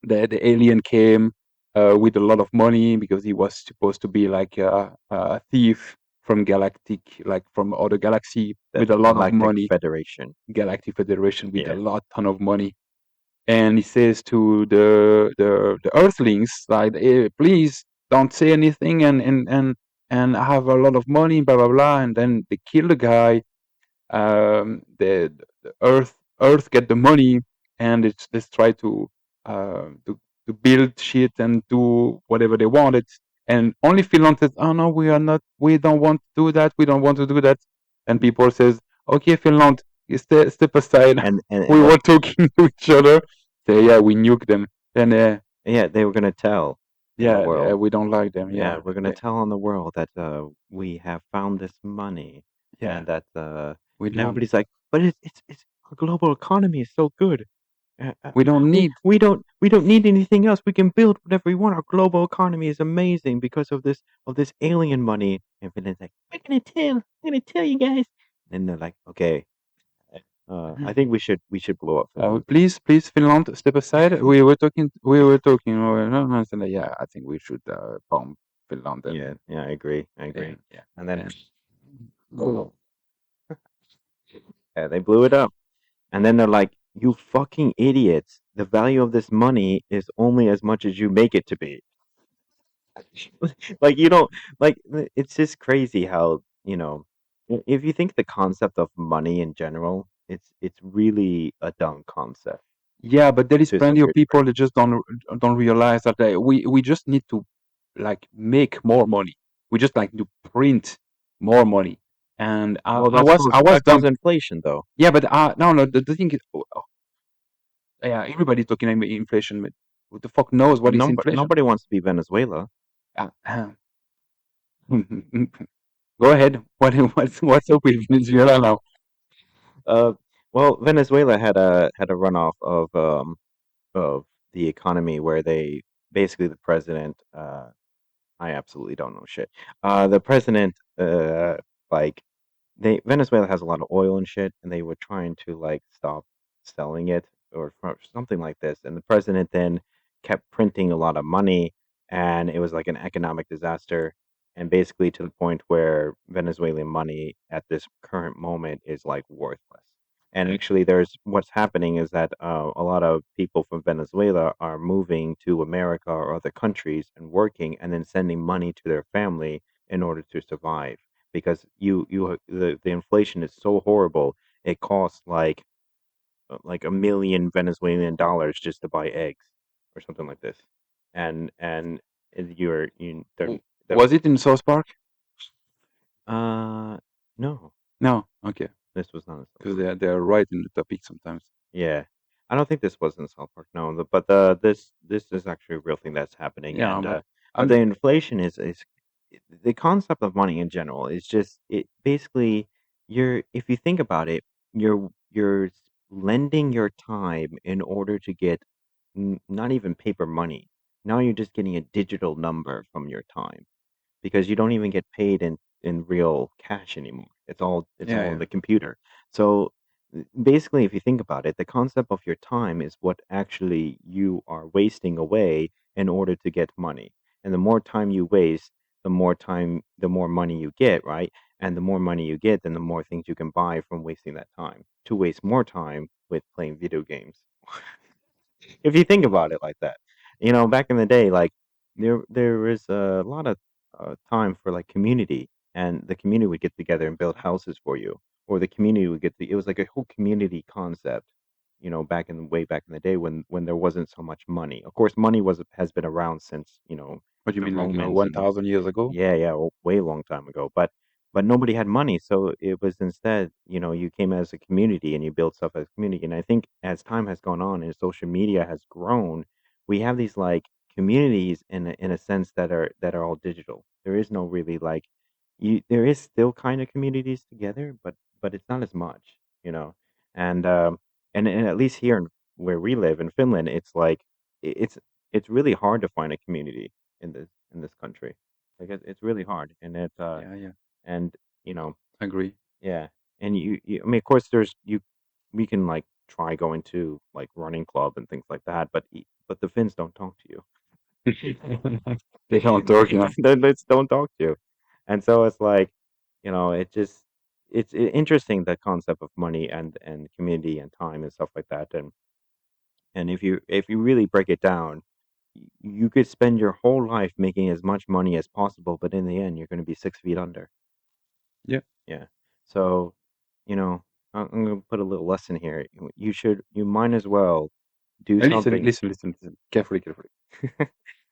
The alien came with a lot of money because he was supposed to be like a thief from galactic, like from other galaxy, The with a lot of Galactic money. Federation. Galactic Federation with Yeah. a ton of money. And he says to the Earthlings, like, hey, please don't say anything and have a lot of money, blah blah blah. And then they kill the guy. The Earth get the money, and it's let's try uh, to to build shit and do whatever they wanted. And only Finland says, "Oh no, we are not. We don't want to do that. We don't want to do that." And people says, "Okay, Finland, you step aside. And We were talking to each other. Say, yeah, we nuke them. Then yeah, they were gonna tell in the yeah, world. we don't like them. Yeah, Yeah, we're gonna tell on the world that we have found this money yeah. and that We and don't. everybody's like, but it's our global economy is so good. We don't need. We don't need anything else. We can build whatever we want. Our global economy is amazing because of this alien money. And Finland's like, we're gonna tell you guys. And they're like, okay, I think we should blow up Finland. Please, Finland, step aside. We were talking. No, so, yeah, I think we should bomb Finland. And, Yeah, I agree. yeah. And then And, yeah, they blew it up. And then they're like, you fucking idiots. The value of this money is only as much as you make it to be. Like, you don't, like, it's just crazy how, if you think the concept of money in general, it's really a dumb concept. yeah, but there is To a plenty of certain people degree. that just don't realize that we just need to like make more money. We just like to print more money. And Well, I was that dumb. causes inflation, though. Yeah, but no. The thing is, yeah, everybody's talking about inflation. But who the fuck knows what is inflation? Nobody wants to be Venezuela. Go ahead. What's up with Venezuela now? Well, Venezuela had a runoff of the economy where they basically the president. I absolutely don't know shit. The president, like Venezuela has a lot of oil and shit, and they were trying to like stop selling it or something like this. And the president then kept printing a lot of money, and it was like an economic disaster. And basically to the point where Venezuelan money at this current moment is like worthless. And actually, there's what's happening is that a lot of people from Venezuela are moving to America or other countries and working, and then sending money to their family in order to survive because the inflation is so horrible. It costs like $1 million Venezuelan just to buy eggs or something like this. And you're you they're Was it in South Park? No, No, okay, this was not a South because Park. they're right in the topic sometimes. Yeah, I don't think this was in South Park. No, but this is actually a real thing that's happening, Yeah, and but the I'm inflation is the concept of money in general is just it basically you're if you think about it, lending your time in order to get not even paper money. Now you're just getting a digital number from your time because you don't even get paid in real cash anymore. It's yeah, all in yeah, the computer. So basically, if you think about it, the concept of your time is what actually you are wasting away in order to get money. And the more time you waste, the more money you get, right? And the more money you get, then the more things you can buy from wasting that time. To waste more time with playing video games. If you think about it like that. Back in the day, like there was a lot of time for like community, and the community would get together and build houses for you, or the community would it was like a whole community concept. Way back in the day when there wasn't so much money. Of course, money has been around since what do you the mean, like Romans and 1,000 years ago? yeah, yeah, way long time ago. But nobody had money, so it was instead, you came as a community and you built stuff as a community. And I think as time has gone on and social media has grown, we have these like communities in a sense that are all digital. There is no really like there is still kind of communities together, but it's not as much, you know. And and at least here where we live in Finland, it's like it's it's really hard to find a community in this country. Like it's really hard, and Yeah, yeah, and you know, agree. yeah, and I mean, of course, we can like try going to like running club and things like that, but the Finns don't talk to you. They don't talk, you know. They just don't talk to you, and so it's like, it just it's interesting the concept of money and community and time and stuff like that, and if you really break it down, you could spend your whole life making as much money as possible, but in the end, you're going to be 6 feet under. Yeah. Yeah. So, you know, I'm going to put a little lesson here. You might as well do Listen, something. listen, listen, listen. Carefully, carefully.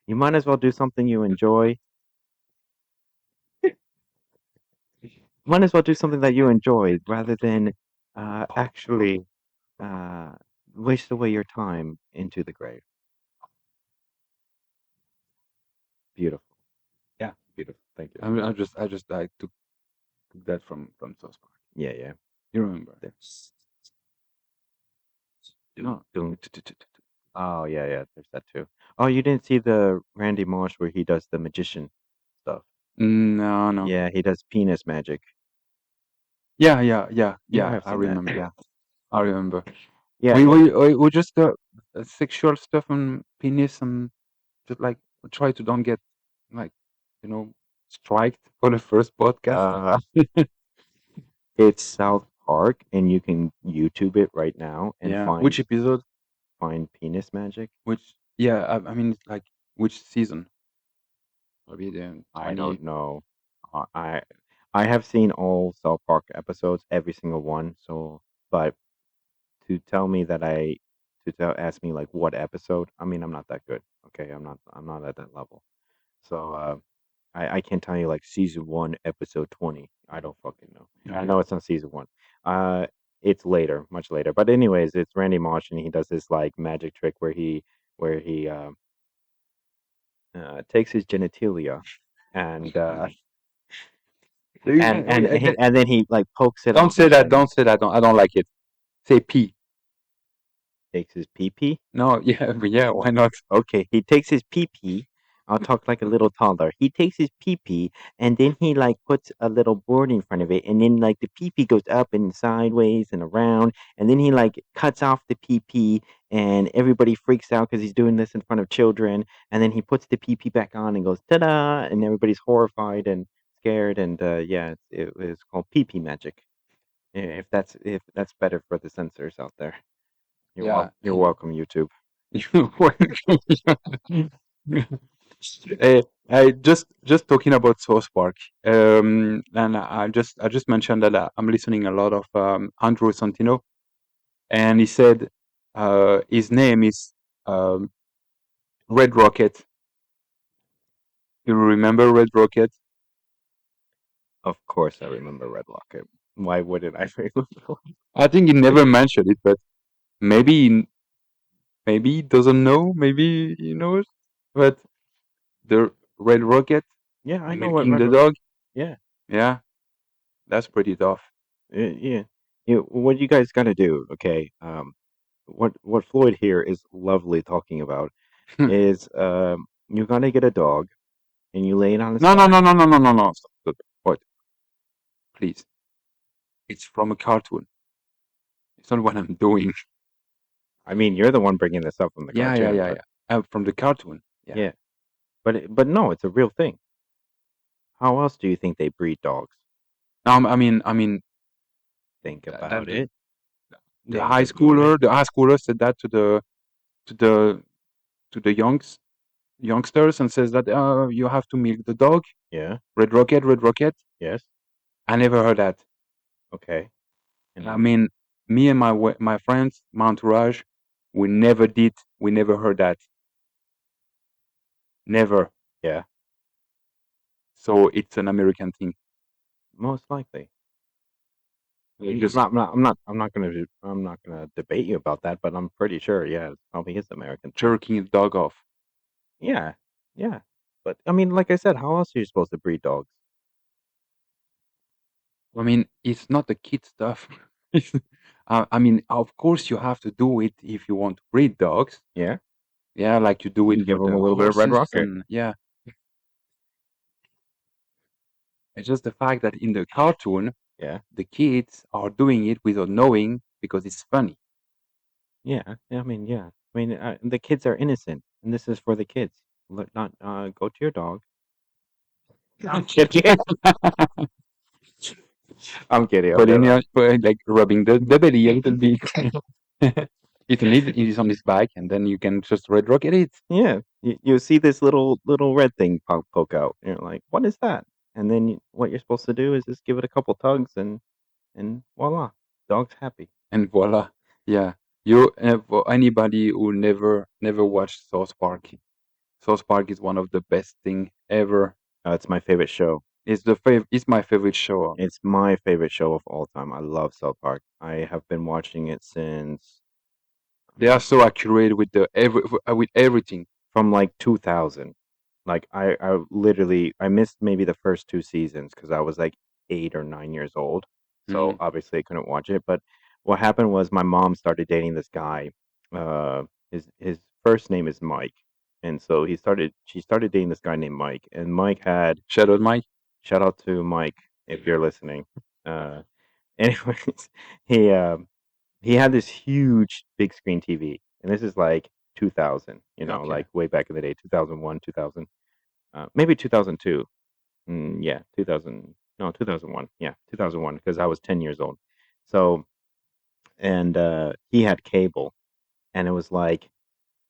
You might as well do something you enjoy. Might as well do something that you enjoy rather than actually uh, waste away your time into the grave. Beautiful. Yeah. Beautiful. Thank you. I just like took that from South Park. Yeah, yeah. You remember? That's, No. oh, yeah, yeah. There's that too. Oh, you didn't see the Randy Marsh where he does the magician stuff. No, no. Yeah, he does penis magic. Yeah, yeah, yeah, You yeah. have I seen that. remember. Yeah, I remember. Yeah, We just sexual stuff and penis and just like try to don't get like you know striked for the first podcast. uh, it's South Park, and you can YouTube it right now and Yeah. find Which episode? find penis magic. Which? Yeah. I mean, it's like which season? Maybe the I 20. don't know. Uh, I I have seen all South Park episodes, every single one. So, but to tell me that ask me like what episode, I mean, I'm not that good. Okay, I'm not at that level. So, I can't tell you like season 1, episode 20. I don't fucking know. I Okay. know it's not season 1. Uh, it's later, much later. But anyways, it's Randy Marsh, and he does this like magic trick where he takes his genitalia and and then he like pokes it Don't out say and that. then Don't say that. I don't like it. Say P. takes his pee pee. No. Yeah. But yeah. Why not? Okay, he takes his pee pee. I'll talk like a little toddler. He takes his pee pee and then he like puts a little board in front of it, and then like the pee pee goes up and sideways and around, and then he like cuts off the pee pee, and everybody freaks out because he's doing this in front of children, and then he puts the pee pee back on and goes ta-da, and everybody's horrified and scared, and yeah, it was called pee pee magic. If that's better for the censors out there, Yeah. you're welcome, YouTube. I just talking about South Park, and I just mentioned that I'm listening a lot of Andrew Santino, and he said his name is um, Red Rocket. You remember Red Rocket? Of course, I remember Red Rocket. Why wouldn't I remember? I think he never mentioned it, but maybe maybe he doesn't know. Maybe he knows. But the Red Rocket Yeah, I know what milking Red the Rocket. dog. Yeah, Yeah, that's pretty tough. yeah. What you guys gotta do, okay? What Floyd here is lovely talking about is you gotta get a dog and you lay it on its No, no, back. no, no, no, no, no, no. Stop, stop. What? Please. It's from a cartoon. It's not what I'm doing. I mean, you're the one bringing this up from the Yeah, yeah, cartoon, yeah, but yeah. From the cartoon. Yeah. yeah, but no, it's a real thing. How else do you think they breed dogs? No, I mean, Think that about it. Think high about it. the high schooler said that to the to the youngsters and says that you have to milk the dog. Yeah. Red Rocket, Red Rocket. Yes. I never heard that. Okay. I And mean, me and my friends, my entourage, we never did. We never heard that. Never. yeah, So it's an American thing. most likely. I They mean, just I'm not gonna debate you about that, but I'm pretty sure, yeah, it probably is American thing. jerking the dog off. Yeah, yeah. But I mean, like I said, how else are you supposed to breed dogs? I mean, it's not the kid stuff. I mean, of course, you have to do it if you want to breed dogs. Yeah, Yeah, like you do you it give for them a the little bit of Red horses, Rocket. and yeah, it's just the fact that in the cartoon, Yeah, the kids are doing it without knowing because it's funny. yeah. I mean, yeah. I mean, the kids are innocent, and this is for the kids. Not go to your dog. I'm kidding. I'm kidding. I'm Putting kidding. like rubbing the belly a little bit. It is on his back, and then you can just red rocket it. Yeah, you see this little red thing poke out, and you're like, "What is that?" And then what you're supposed to do is just give it a couple tugs, and voila, dog's happy. And voila. Yeah. You for anybody who never watched South Park. South Park is one of the best thing ever. It's my favorite show. It's my favorite show. It's my favorite show of all time. I love South Park. I have been watching it since They are so accurate with with everything. from like 2000. Like I literally I missed maybe the first two seasons because I was like 8 or 9 years old. So Mhm. obviously I couldn't watch it. But what happened was my mom started dating this guy. His first name is Mike. And so she started dating this guy named Mike. And Mike had Shout out Mike. shout out to Mike if you're listening. Uh anyways, he he had this huge big screen TV. And this is like 2000, Okay. like way back in the day, 2001, 2000, maybe 2002. Yeah, 2000. No, 2001. Yeah, 2001 because I was 10 years old. So, and he had cable, and it was like,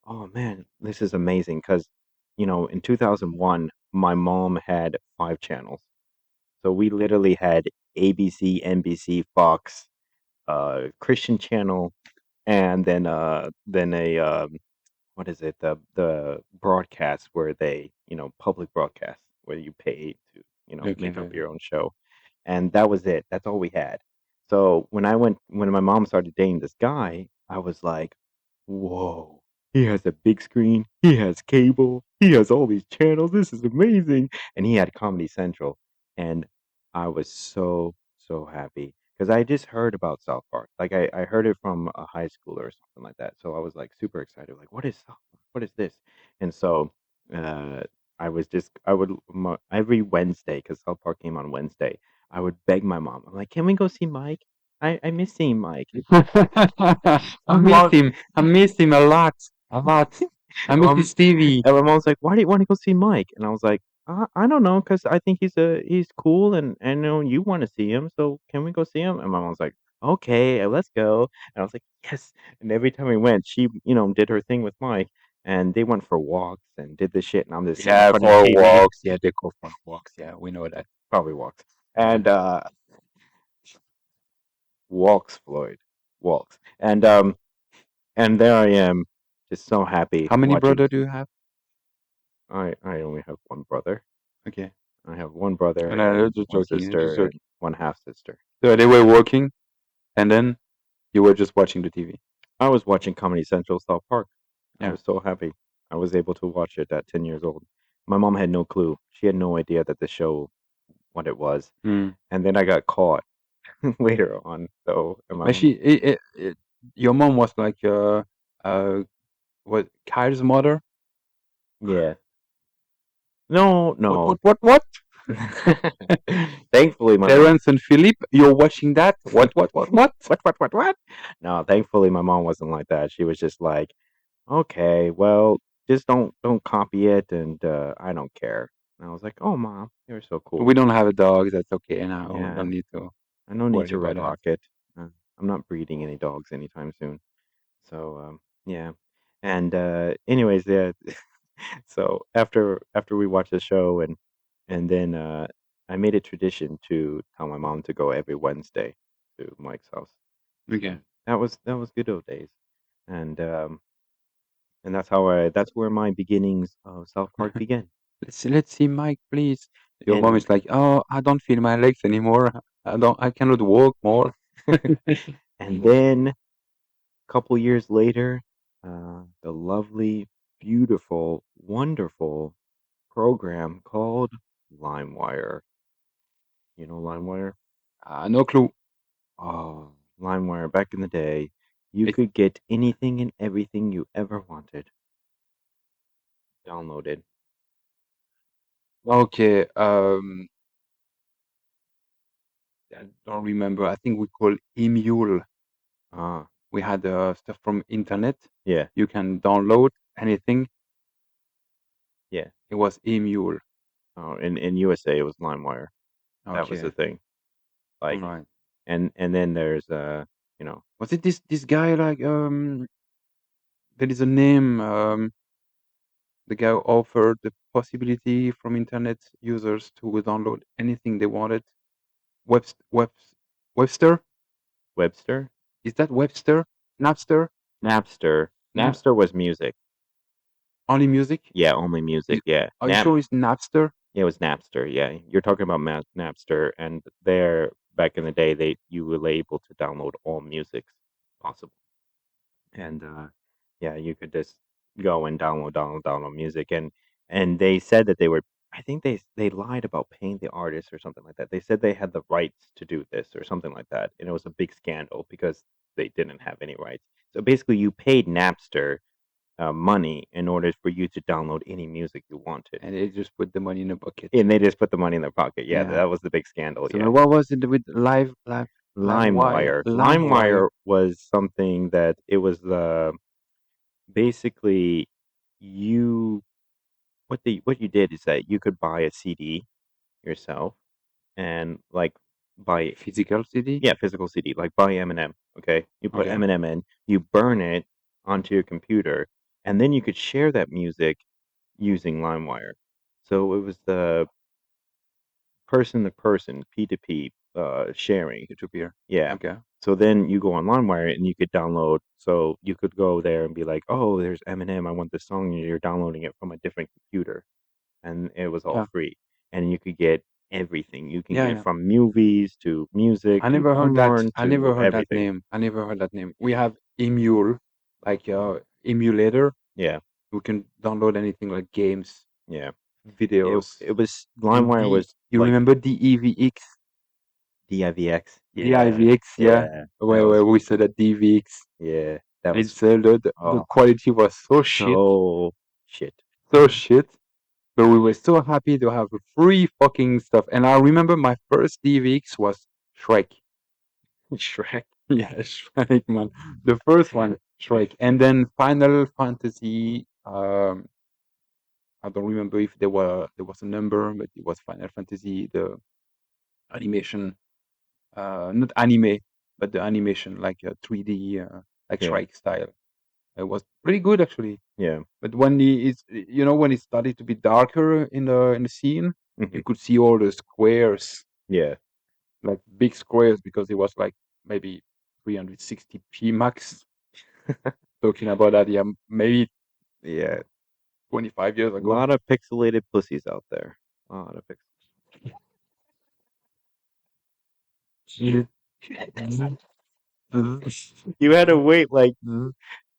oh man, this is amazing because, in 2001, my mom had 5 channels. So we literally had ABC, NBC, Fox, Christian channel, and then a what is it, the broadcast where they, public broadcast where you pay to, Okay. make up your own show, and that was it. That's all we had. So when my mom started dating this guy, I was like, whoa, he has a big screen, he has cable, he has all these channels, this is amazing. And he had Comedy Central, and I was so happy because I just heard about South Park. Like I heard it from a high schooler or something like that. So I was like super excited. Like, what is South Park? What is this? And so uh, I would every Wednesday because South Park came on Wednesday. I would beg my mom. I'm like, can we go see Mike? I miss seeing Mike. I miss him a lot. A lot. I And miss his TV. my mom's like, "Why do you want to go see Mike?" And I was like, I don't know, because I think he's cool, and I know you want to see him, so can we go see him?" And my mom's like, "Okay, let's go." And I was like, "Yes!" And every time we went, she did her thing with Mike, and they went for walks and did this shit, and I'm just sitting in Yeah, front of for the TV, walks. Yeah, they go for walks. Yeah, we know that. probably walks, Yeah. and walks, Floyd, walks, and there I am, just so happy How many watching. brother do you have? I only have one brother. Okay. I have one brother And and just one joking, just sister and joking. one half sister. So they were working, and then you were just watching the TV. I was watching Comedy Central South Park. I Yeah. was so happy. I was able to watch it at 10 years old. My mom had no clue. She had no idea that the show, what it was. Mm. And then I got caught later on, though. And my But mom, your mom was like what, Kyle's mother? yeah. No, no. What? Thankfully, my mom, Terence and Philip, you're watching that? What? what? No, thankfully, my mom wasn't like that. She was just like, okay, well, just don't copy it, and I don't care. And I was like, oh, mom, you're so cool. We don't have a dog. That's okay now. Yeah. We don't need to I no need worry to about run that. Rocket. I'm not breeding any dogs anytime soon. So yeah. And anyways, yeah. So after we watched the show and then I made a tradition to tell my mom to go every Wednesday to Mike's house. Okay. That was good old days. And that's where my beginnings of South Park began. Let's see Mike, please. Your mom And is like, oh, I don't feel my legs anymore. I cannot walk more. and then couple years later, the lovely, beautiful, wonderful program called LimeWire. You know LimeWire? No clue. Oh, LimeWire. Back in the day, you It's could get anything and everything you ever wanted downloaded. okay. I don't remember. I think we call Emule. Ah, We had stuff from internet. yeah, You can download anything. yeah. It was Emule. Oh, in USA, it was LimeWire. That was the Okay. thing. All Like, right. and then there's Was it this guy like there is a name the guy who offered the possibility from internet users to download anything they wanted. Webst Webs Webster? Webster, Is that Webster? Napster? Napster. Na Napster was music. Only music? Yeah, only music. Is, Yeah, are you sure it's Napster? Yeah, it was Napster. Yeah, you're talking about Napster, and there back in the day, you were able to download all musics possible, and yeah, you could just go and download music, and they said that they were. I think they lied about paying the artist or something like that. They said they had the rights to do this or something like that, and it was a big scandal because they didn't have any rights. So basically, you paid Napster money in order for you to download any music you wanted. And they just put the money in a bucket. And they just put the money in their pocket. Yeah, Yeah. that was the big scandal. So Yeah. what was it with LimeWire? LimeWire. LimeWire. LimeWire was something that it was basically you what you did is that you could buy a CD yourself and like buy Physical CD? physical CD like buy Eminem. Okay, you put Okay. Eminem in, you burn it onto your computer, and then you could share that music using LimeWire. So it was the person to person, P2P sharing. Peer-to-peer. Yeah. Okay. So then you go on LimeWire and you could download. So you could go there and be like, "Oh, there's Eminem. I want this song." And you're downloading it from a different computer, and it was all Yeah. free. And you could get everything. You can Yeah, get yeah. from movies to music I to never heard that. porn I to never heard that everything. name. I never heard that name. We have Emule, like emulator. Yeah, We can download anything like games, yeah. videos. It was And LimeWire was you like remember DEVX? DIVX. Yeah, DIVX, yeah. yeah. That Where was we said that DVX. yeah. That And was it's the oh quality was so shit, so shit. so shit. But we were so happy to have free fucking stuff. And I remember my first DVX was Shrek. Shrek. Yeah, Shrek, man. The first one, Shrek. And then Final Fantasy. I don't remember if there was a number, but it was Final Fantasy, the animation, not anime, but the animation, like 3D, like Yeah, Shrek style. It was pretty good actually. yeah. But when when it started to be darker in the scene, you Mhm. could see all the squares, Yeah. like big squares, because it was like maybe 360p max. Talking about that, yeah, maybe Yeah. 25 years A ago. lot of pixelated pussies out there. A lot of pixels. You had to wait like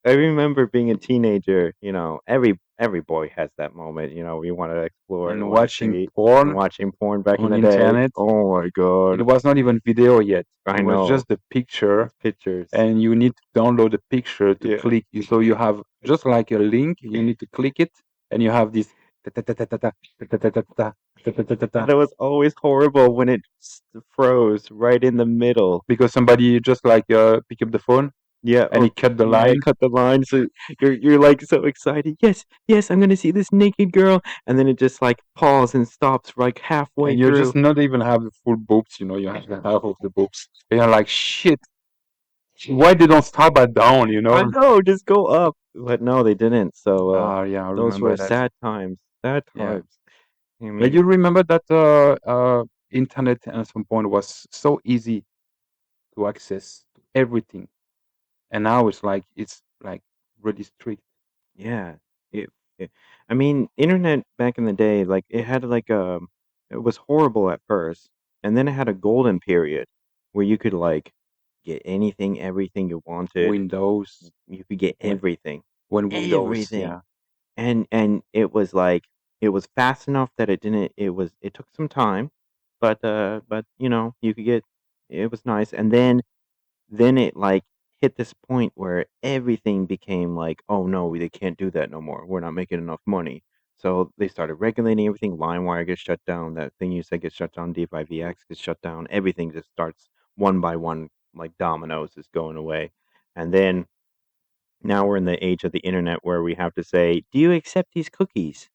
I remember being a teenager, you know, every boy has that moment, you know, where you want to explore and And want to watching see and porn watching porn back in on the day. internet. Oh my It god. was not even video yet. I It was know. just the picture, It's pictures. and you need to download the picture to Yeah. click. So you have just like a link. You need to click it, and you have this. And it was always horrible when it froze right in the middle. Because somebody just like pick up the phone Yeah, and he or cut the yeah, line, cut the line. So you're like so excited. Yes, yes, I'm gonna see this naked girl, and then it just like pauses and stops like halfway and you through. just not even have the full boobs. You know, you have the half of the boobs. And you're like, shit. Why they don't stop at down? You I know? know, just go up. But no, they didn't. So Yeah, I those were remember that. sad times. Sad Yeah. times. I But mean, you remember that internet at some point was so easy to access to everything, and now it's like really strict. yeah. It, I mean, internet back in the day, like it had like it was horrible at first, and then it had a golden period where you could like get anything, everything you wanted. Windows, You could get when everything, Windows, everything. yeah, And it was like it was fast enough that it took some time, but you know, you could get it was nice. And then it like hit this point where everything became like, oh no, they can't do that no more. We're not making enough money. So they started regulating everything. LimeWire gets shut down. That thing you said gets shut down. D5VX gets shut down. Everything just starts one by one, like dominoes, is going away. And then now we're in the age of the internet where we have to say, "Do you accept these cookies?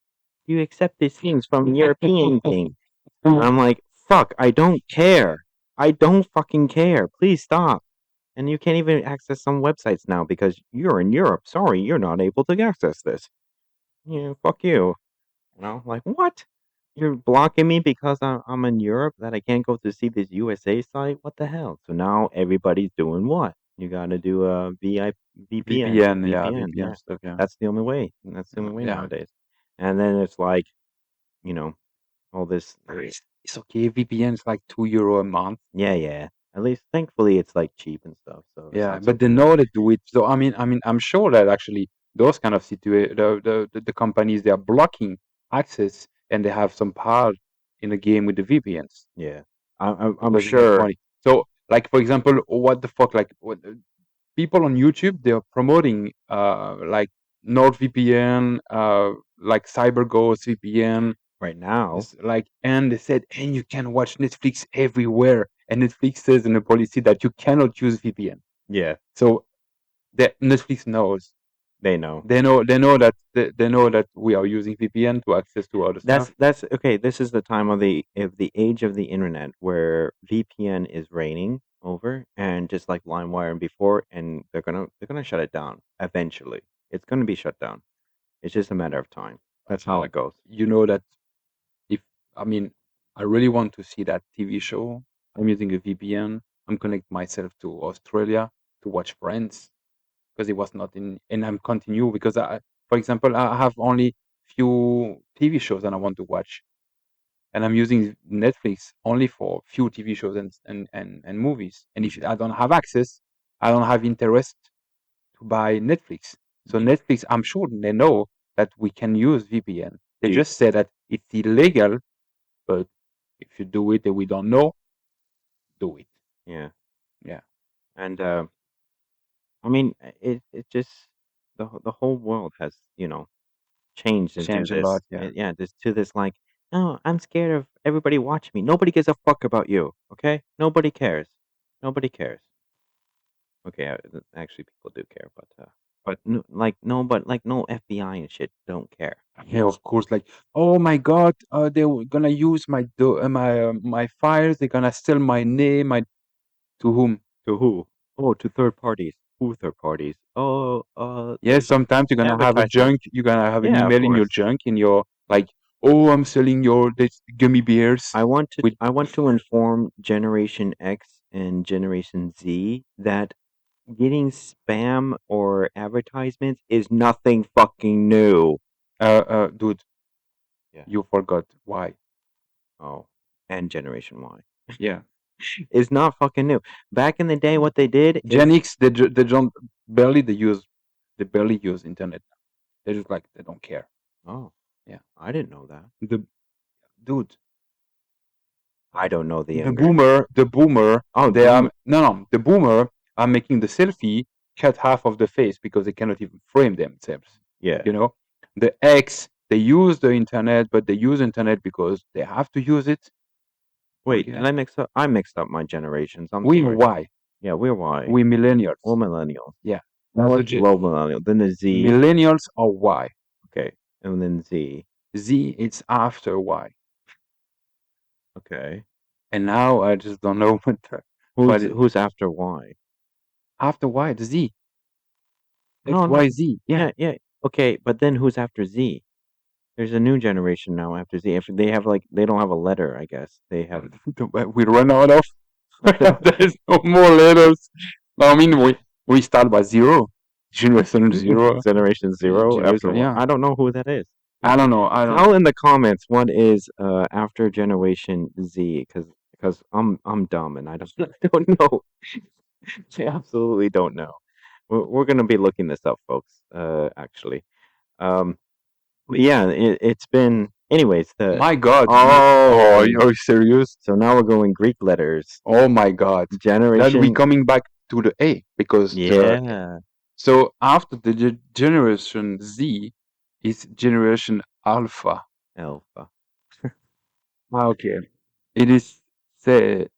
Do you accept these things from the European thing?" And I'm like, "Fuck, I don't care. I don't fucking care. Please stop." And you can't even access some websites now because you're in Europe. Sorry, you're not able to access this. Yeah, fuck you. You know, like what? You're blocking me because I'm in Europe that I can't go to see this USA site? What the hell? So now everybody's doing what? You got to do a VPN. VPN, yeah, VPN, VPN yeah. stuff, yeah, That's the only way. That's the only way yeah. nowadays. And then it's like, you know, all this. It's okay. VPN is like €2 a month. Yeah, yeah. At least thankfully it's like cheap and stuff. So it's Yeah, not so but they bad. know they do it. So I'm sure that actually those kind of the companies they are blocking access and they have some power in the game with the VPNs Yeah. I'm because they make sure. money. So, like for example, what the fuck? Like people on YouTube they are promoting like NordVPN, like CyberGhost VPN. Right now, It's like, and they said, and you can watch Netflix everywhere. And Netflix says in the policy that you cannot use VPN. yeah, So that Netflix knows. they know. They know that we are using VPN to access to other stuff. That's okay. This is the time of the age of the internet where VPN is reigning over, and just like LimeWire and before, and they're gonna shut it down eventually. It's gonna be shut down. It's just a matter of time. That's how it goes. You know that if I mean I really want to see that TV show. I'm using a VPN. I'm connect myself to Australia to watch Friends because it was not in, and I'm continue because for example, I have only few TV shows that I want to watch, and I'm using Netflix only for few TV shows and movies. And if I don't have access, I don't have interest to buy Netflix. So Netflix, I'm sure they know that we can use VPN. They You- just say that it's illegal, but if you do it and we don't know, do it. yeah, Yeah, and I mean, it just the whole world has changed into change a lot. this. Yeah, Yeah, this to this like, oh, I'm scared of everybody watching me. Nobody gives a fuck about you. Okay, nobody cares. Nobody cares. Okay, actually, people do care, but no, like no, but like no FBI and shit don't care. yeah. Of course, like, oh my God, they were gonna use my files. They're gonna sell my name. My to whom? To who? Oh, to third parties. Who third parties? Oh, Yes, sometimes you're gonna have a advertisement. junk. You're gonna have an Yeah, of email in your course. junk in your like, oh, I'm selling your this gummy bears with. I want to inform Generation X and Generation Z that getting spam or advertisements is nothing fucking new. Dude, Yeah. you forgot why? Oh, and Generation Y. Yeah, is not fucking new. Back in the day, what they did Gen is X, they don't they barely use internet. They just like they don't care. oh, Yeah. I didn't know that. The dude, I don't know the the younger. boomer. Oh, They are boomer. no. The boomer are making the selfie cut half of the face because they cannot even frame themselves. Yeah. You know, the X, they use the internet, but they use internet because they have to use it. Wait, Okay. and I mixed up my generations. I'm We sorry. Y. Yeah, we're Y. We millennials. We're millennials. Yeah. Well, That's the low millennial. Then the Z. millennials are Y. Okay. And then Z. Z, it's after Y. Okay. And now I just don't know Who's after Y? after Y, the Z. No, X, no. Y, Z. Yeah. Yeah. Okay, but then who's after Z? There's a new generation now after Z. If they have they don't have a letter, I guess. They have We run out of. There's no more letters. No, I mean, we start by zero. Generation zero. Generation Zero after Generation, Y. yeah. I don't know who that is. I don't know. I don't Tell know. in the comments what is after Generation Z, because I'm dumb and I don't don't know. I absolutely don't know. We're gonna be looking this up, folks. Actually, but yeah, it's been anyways. My God. Oh, Are you serious? so now we're going Greek letters. Oh my God. That Generation. we coming back to the A because Yeah. so after the Generation Z is Generation Alpha. Alpha. Okay. It is the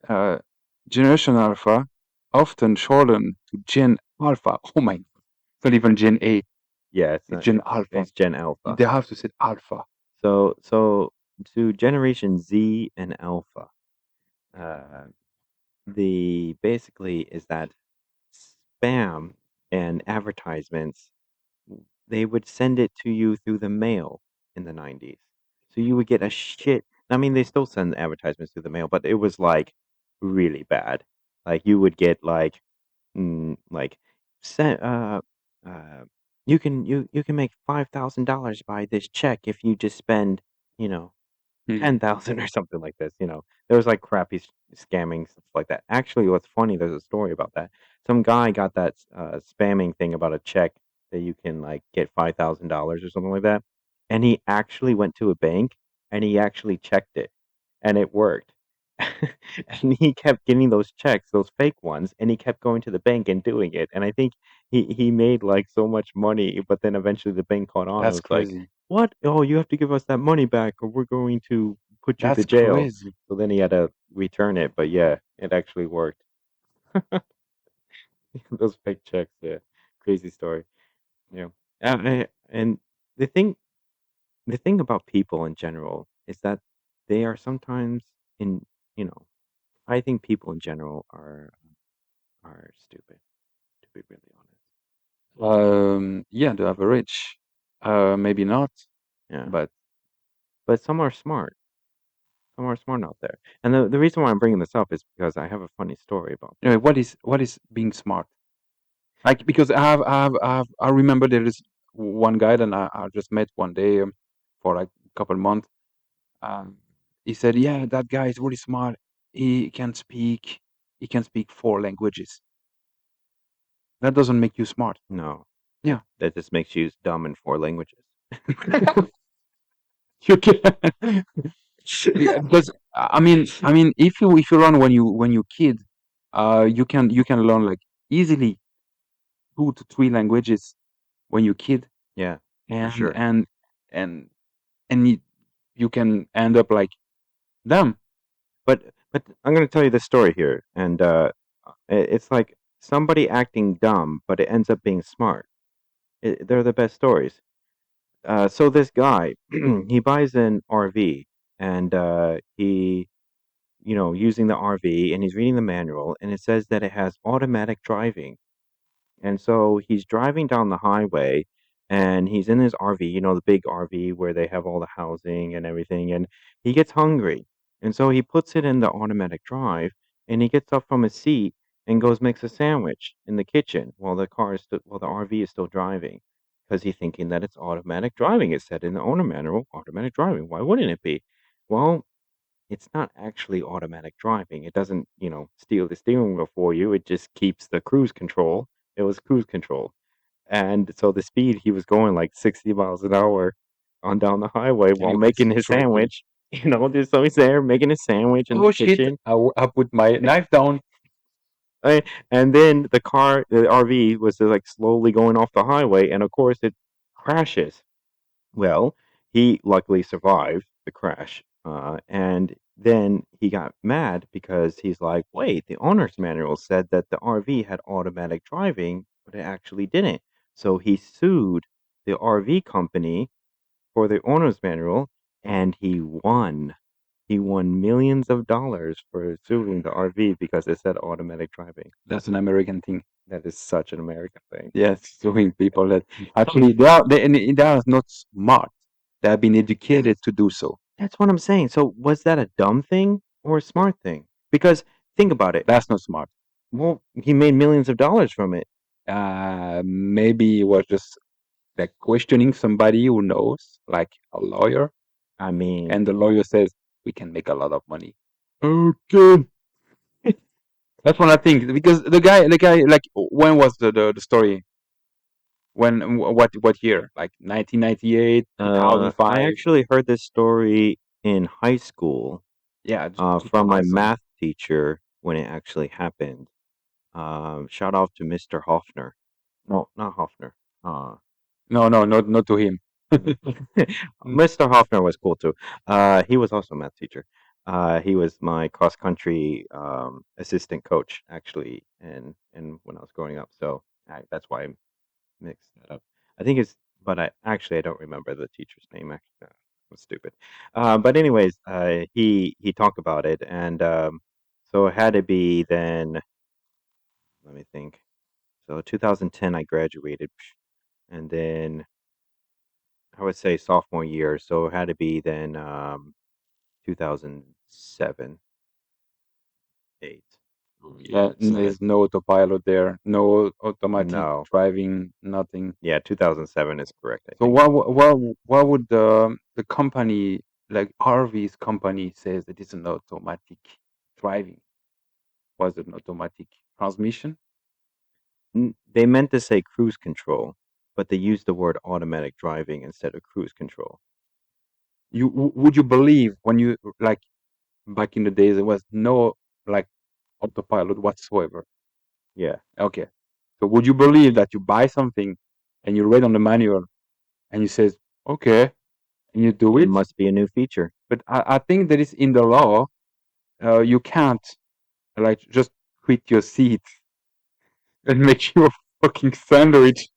Generation Alpha, often shortened to Gen Alpha. Oh my, it's not even Gen A. Yeah, it's It's not. Gen Alpha. It's Gen Alpha. They have to say Alpha. So to Generation Z and Alpha, the basically is that spam and advertisements, they would send it to you through the mail in the 90s. So you would get a shit. I mean, they still send advertisements through the mail, but it was like really bad. Like you would get like sent you can make $5,000 by this check if you just spend, you know, 10,000 or something like this, There was like crappy scamming stuff like that. Actually, what's funny, there's a story about that. Some guy got that spamming thing about a check that you can like get $5,000 or something like that. And he actually went to a bank and he actually checked it and it worked. And he kept getting those checks, those fake ones, and he kept going to the bank and doing it. And I think he made like so much money, but then eventually the bank caught on. That's It was like, crazy. what? Oh, you have to give us that money back or we're going to put you to That's jail. crazy. So then he had to return it. But yeah, it actually worked. Those fake checks, yeah. Crazy story. Yeah. And the thing about people in general is that they are sometimes in, you know, I think people in general are stupid, to be really honest. Yeah, the average. Maybe not, Yeah. but But some are smart. Some are smart out there. And the reason why I'm bringing this up is because I have a funny story about this. anyway, what is being smart? Like because I remember there is one guy that I just met one day for like a couple months. He said, "Yeah, that guy is really smart. He can speak 4 languages. That doesn't make you smart." No. Yeah. That just makes you dumb in 4 languages. You can yeah, because I mean, if you learn when you kid, you can learn like easily 2 to 3 languages when you kid, Yeah, and sure. and and and you can end up like them. But I'm going to tell you this story here, and it's like somebody acting dumb, but it ends up being smart. They're the best stories. So this guy, he buys an RV, and he, using the RV, and he's reading the manual, and it says that it has automatic driving. And so he's driving down the highway and he's in his RV, the big RV where they have all the housing and everything. And he gets hungry. And so he puts it in the automatic drive and he gets up from his seat and goes makes a sandwich in the kitchen while the RV is still driving. Because he's thinking that it's automatic driving. It said in the owner manual, automatic driving. Why wouldn't it be? Well, it's not actually automatic driving. It doesn't, steal the steering wheel for you. It just keeps the cruise control. It was cruise control. And so the speed he was going like 60 miles an hour on down the highway And while it was making his tripping. sandwich. Just so he's there making his sandwich in the Oh shit! kitchen. I put my knife down. And then the RV was like slowly going off the highway, and of course it crashes. Well, he luckily survived the crash. And then he got mad because he's like, wait, the owner's manual said that the RV had automatic driving, but it actually didn't. So he sued the RV company for the owner's manual, and he won. He won millions of dollars for suing the RV because it said automatic driving. That's an American thing. That is such an American thing. Yes, suing people that actually they are not smart. They have been educated to do so. That's what I'm saying. So was that a dumb thing or a smart thing? Because think about it. That's not smart. Well, he made millions of dollars from it. Maybe it was just like questioning somebody who knows, like a lawyer, I mean, and the lawyer says we can make a lot of money. Okay. That's what I think because the guy, like when was the story? When what year? Like 1998, I 2005. actually heard this story in high school Yeah, from my 2000. math teacher when it actually happened. Shout out to Mr. Hoffner. No, not Hoffner. No, not to him. Mr. Hoffner was cool too. He was also a math teacher. He was my cross country assistant coach actually, and when I was growing up. So that's why I mixed that up. I think it's, but I don't remember the teacher's name. Actually, no, was stupid. But anyways, he talked about it, and so it had to be then. Let me think. So 2010, I graduated, and then I would say sophomore year. So it had to be then 2007, 8. Yeah, So there's no autopilot there, no automatic no, driving, nothing. yeah, 2007 is correct. I So think. what would the company like Harvey's company says that it's an automatic driving? Was it an automatic transmission? They meant to say cruise control, but they used the word automatic driving instead of cruise control. Would you believe when you like back in the days there was no like autopilot whatsoever? Yeah, Okay. So would you believe that you buy something and you read on the manual and you says, okay, and you do it it? must be a new feature. But I think that is in the law. You can't like just quit your seat and make you a fucking sandwich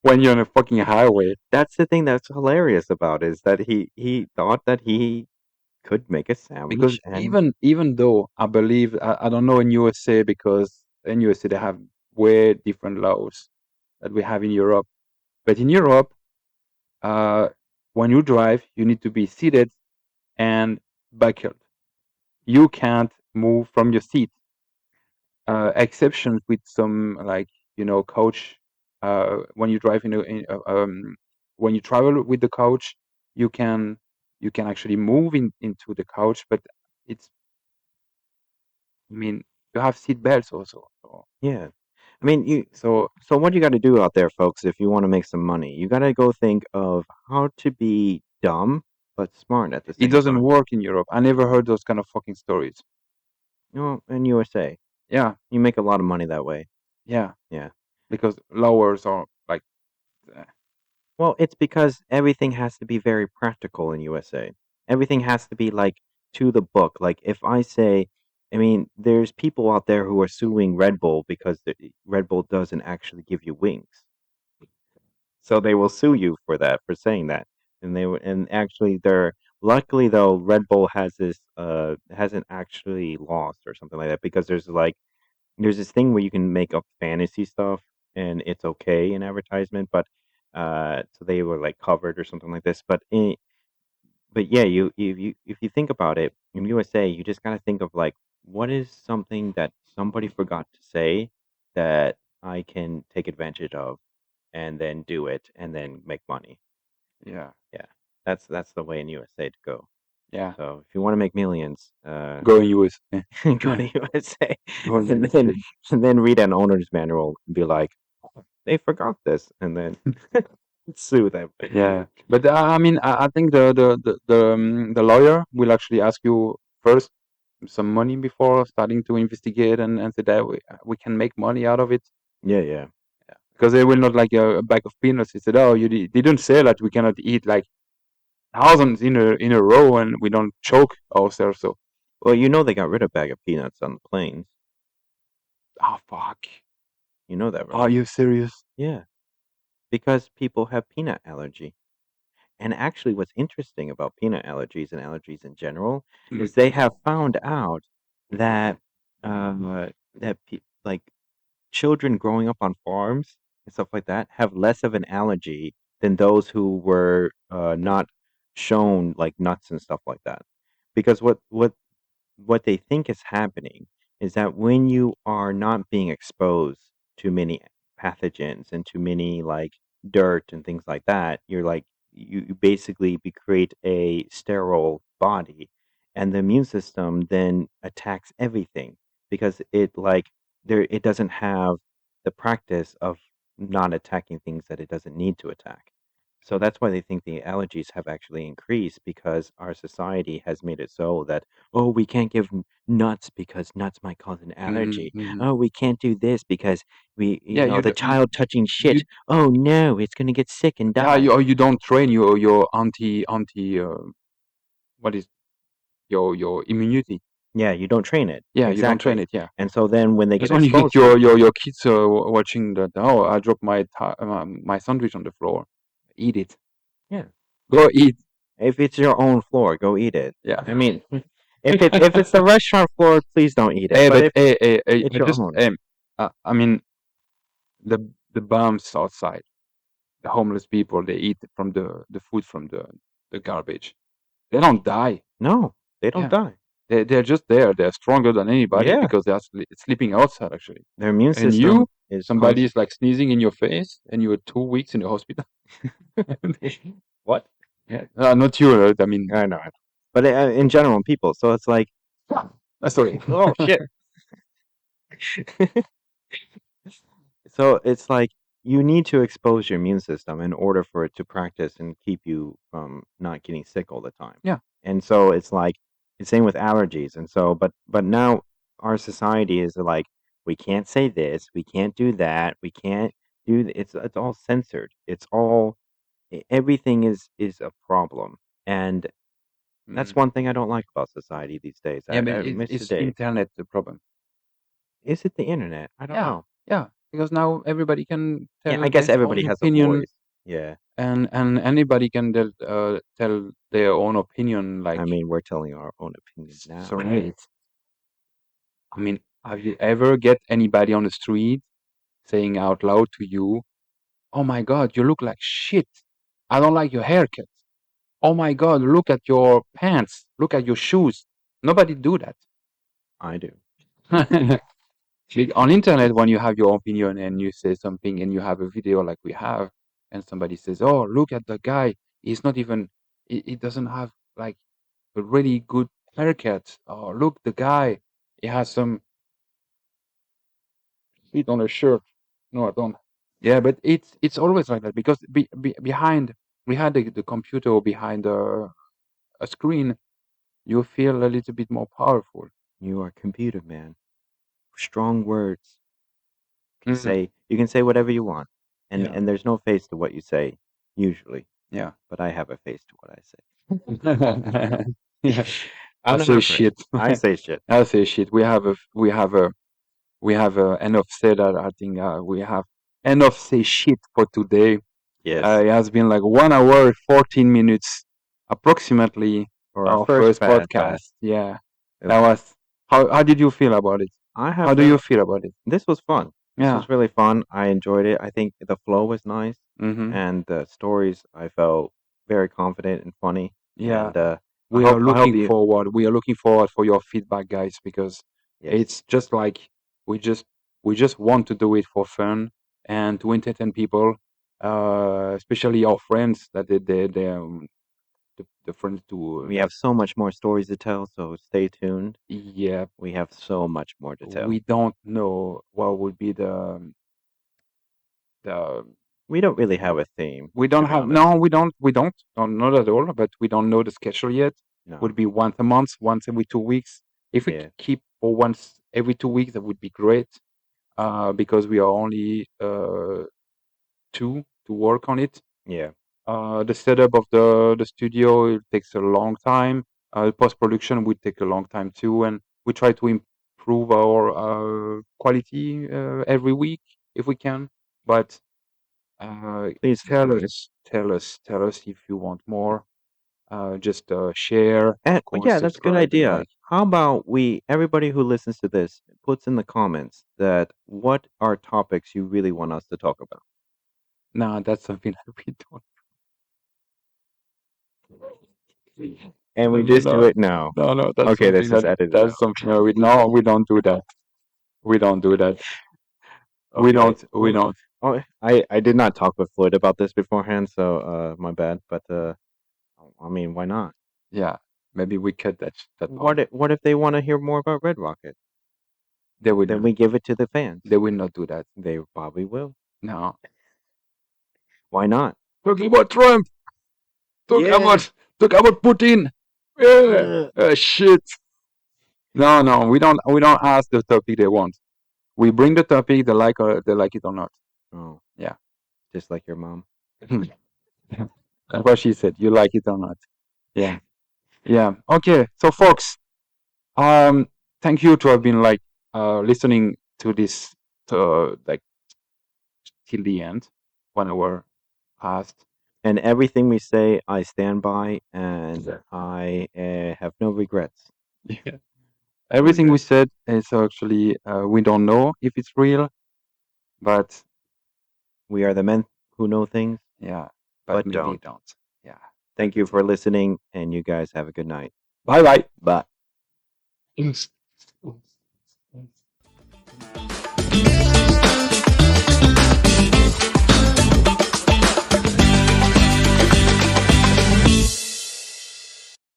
when you're on a fucking highway. That's the thing that's hilarious about it, is that he thought that he could make a Because sandwich, and even though I believe I don't know in USA because in USA they have way different laws that we have in Europe. But in Europe, uh, when you drive, you need to be seated and buckled. You can't move from your seat. Exceptions with some like coach. When you drive when you travel with the coach, you can actually move into the coach, but it's I mean you have seat belts also. yeah. I mean, So so what you got to do out there, folks, if you want to make some money, you got to go think of how to be dumb but smart at the it same doesn't time. work in Europe. I never heard those kind of fucking stories. In USA, Yeah, you make a lot of money that way. yeah, Yeah. because lowers are like Well, it's because everything has to be very practical in USA. Everything has to be like to the book. Like if I say, I mean, there's people out there who are suing Red Bull because Red Bull doesn't actually give you wings. So they will sue you for that, for saying that. And actually they're luckily though Red Bull has this hasn't actually lost or something like that, because there's this thing where you can make up fantasy stuff and it's okay in advertisement, but so they were like covered or something like this. But yeah, you if you think about it, in USA, you just gotta think of like, what is something that somebody forgot to say that I can take advantage of, and then do it and then make money. yeah. Yeah, that's the way in USA to go. Yeah. So if you want to make millions, Go in US. go to USA Go in and USA. then read an owner's manual and be like, they forgot this, and then sue them. Yeah, but I mean, I think the lawyer will actually ask you first some money before starting to investigate and say that we can make money out of it, Yeah. because they will not like a bag of peanuts. They said, oh, they don't say that we cannot eat like thousands in a row and we don't choke ourselves. So, Well, you know they got rid of bag of peanuts on the planes. oh fuck, You know that, right? are you serious? Yeah, because people have peanut allergy. And actually, what's interesting about peanut allergies and allergies in general is they have found out that like children growing up on farms and stuff like that have less of an allergy than those who were not shown like nuts and stuff like that. Because what they think is happening is that when you are not being exposed to many pathogens and to many like dirt and things like that, you're like you basically create a sterile body, and the immune system then attacks everything because it doesn't have the practice of not attacking things that it doesn't need to attack. So that's why they think the allergies have actually increased because our society has made it so that, oh, we can't give nuts because nuts might cause an allergy. Oh, we can't do this because Yeah, the child touching you shit. Oh no, it's gonna get sick and yeah die. you don't train your anti what is your immunity. Yeah, you don't train it. Yeah, you don't train Exactly. it. Yeah. And so then when they Because get when you hit exposed to it, your kids watching that, oh, I dropped my sandwich on the floor, eat it. yeah, Go eat. if it's your own floor, go eat it. Yeah. I mean, if it's the restaurant floor, please don't eat it. Hey, But but if hey, it's I your just own, I mean the bums outside, the homeless people, they eat from the food from the garbage. They don't die. no, they don't Yeah. die. They're just there. They're stronger than anybody Yeah, because they're sleeping outside actually. their immune And system is somebody is like sneezing in your face, and you were 2 weeks in the hospital. what? Yeah, not you. I mean, I know, but in general, people. So it's like, sorry. oh shit. So it's like you need to expose your immune system in order for it to practice and keep you from not getting sick all the time. Yeah. And so it's like the same with allergies. And so, but now our society is like, we can't say this, we can't do that, we can't do it's all censored. It's all everything is a problem. And that's Mm. one thing I don't like about society these days. Yeah, but I miss the it's days. internet the problem. Is it the internet? I don't Yeah, know. yeah, because now everybody can Yeah, tell I guess his everybody own has a opinion, voice. Yeah. and anybody can tell their own opinion. Like, I mean, we're telling our own opinion now. sorry. I mean, have you ever get anybody on the street saying out loud to you, "Oh my God, you look like shit. I don't like your haircut. Oh my God, look at your pants. Look at your shoes." Nobody do that. I do. On internet, when you have your opinion and you say something and you have a video like we have, and somebody says, "Oh, look at the guy. He's not even. He doesn't have like a really good haircut. Oh, look, the guy. He has some shit on his shirt." No, I don't. Yeah, but it's always like that because behind we had the computer or behind a screen, you feel a little bit more powerful. You are a computer, man. Strong words. Mhm. You can say whatever you want, and Yeah. and there's no face to what you say usually. Yeah. But I have a face to what I say. Yeah. I'm I not say afraid. shit. I say shit. I say shit. We have a enough said that I think we have enough say shit for today. Yes. It has been like 1 hour 14 minutes approximately For our our first first podcast. Yeah, that was. How did you feel about it? I How have do you feel about it? this was fun. This Yeah. was really fun. I enjoyed it. I think the flow was nice, Mm-hmm. and the stories I felt very confident and funny. Yeah. And I hope you. We are looking forward for your feedback, guys, because Yes. it's just like we just want to do it for fun and to entertain people, especially our friends that they the friends to We have so much more stories to tell, so stay tuned. yeah. We have so much more to tell. We don't know what would be the We don't really have a theme. we don't to be have honest. no we don't not at all, but we don't know the schedule yet. No. Would be once a month, once every 2 weeks. If we Yeah. could keep for once every 2 weeks, that would be great. Because we are only two to work on it. Yeah. The setup of the studio, it takes a long time. Post production would take a long time too, and we try to improve our quality every week if we can. But Please tell us if you want more. Just share, And of course, yeah, that's a good subscribe and idea. like. How about everybody who listens to this puts in the comments that what are topics you really want us to talk about? Nah, that's something that we don't. And we No, just do no, it now. no. That's Okay, something this is that edited that's out. something that we no, we don't do that. We don't do that. We Okay. don't. We Well, don't. oh, I did not talk with Floyd about this beforehand, so my bad. But I mean, why not? Yeah, maybe we cut that part. What if they want to hear more about Red Rocket? They will Then not. we give it to the fans. They will not do that. They probably will. No. Why not? Talking about Trump. Talk Yeah. about Putin. Yeah. Shit. No. We don't ask the topic they want. We bring the topic. They like it or not. Oh. Yeah. Just like your mom. That's what she said. You like it or not? Yeah. Yeah. Okay. So, folks, thank you to have been listening to this like till the end, 1 hour past. And everything we say, I stand by, and I have no regrets. Yeah. Everything we said is actually we don't know if it's real, but We are the men who know things. yeah, But maybe don't. Yeah. Thank you for listening, and you guys have a good night. Bye bye. Bye.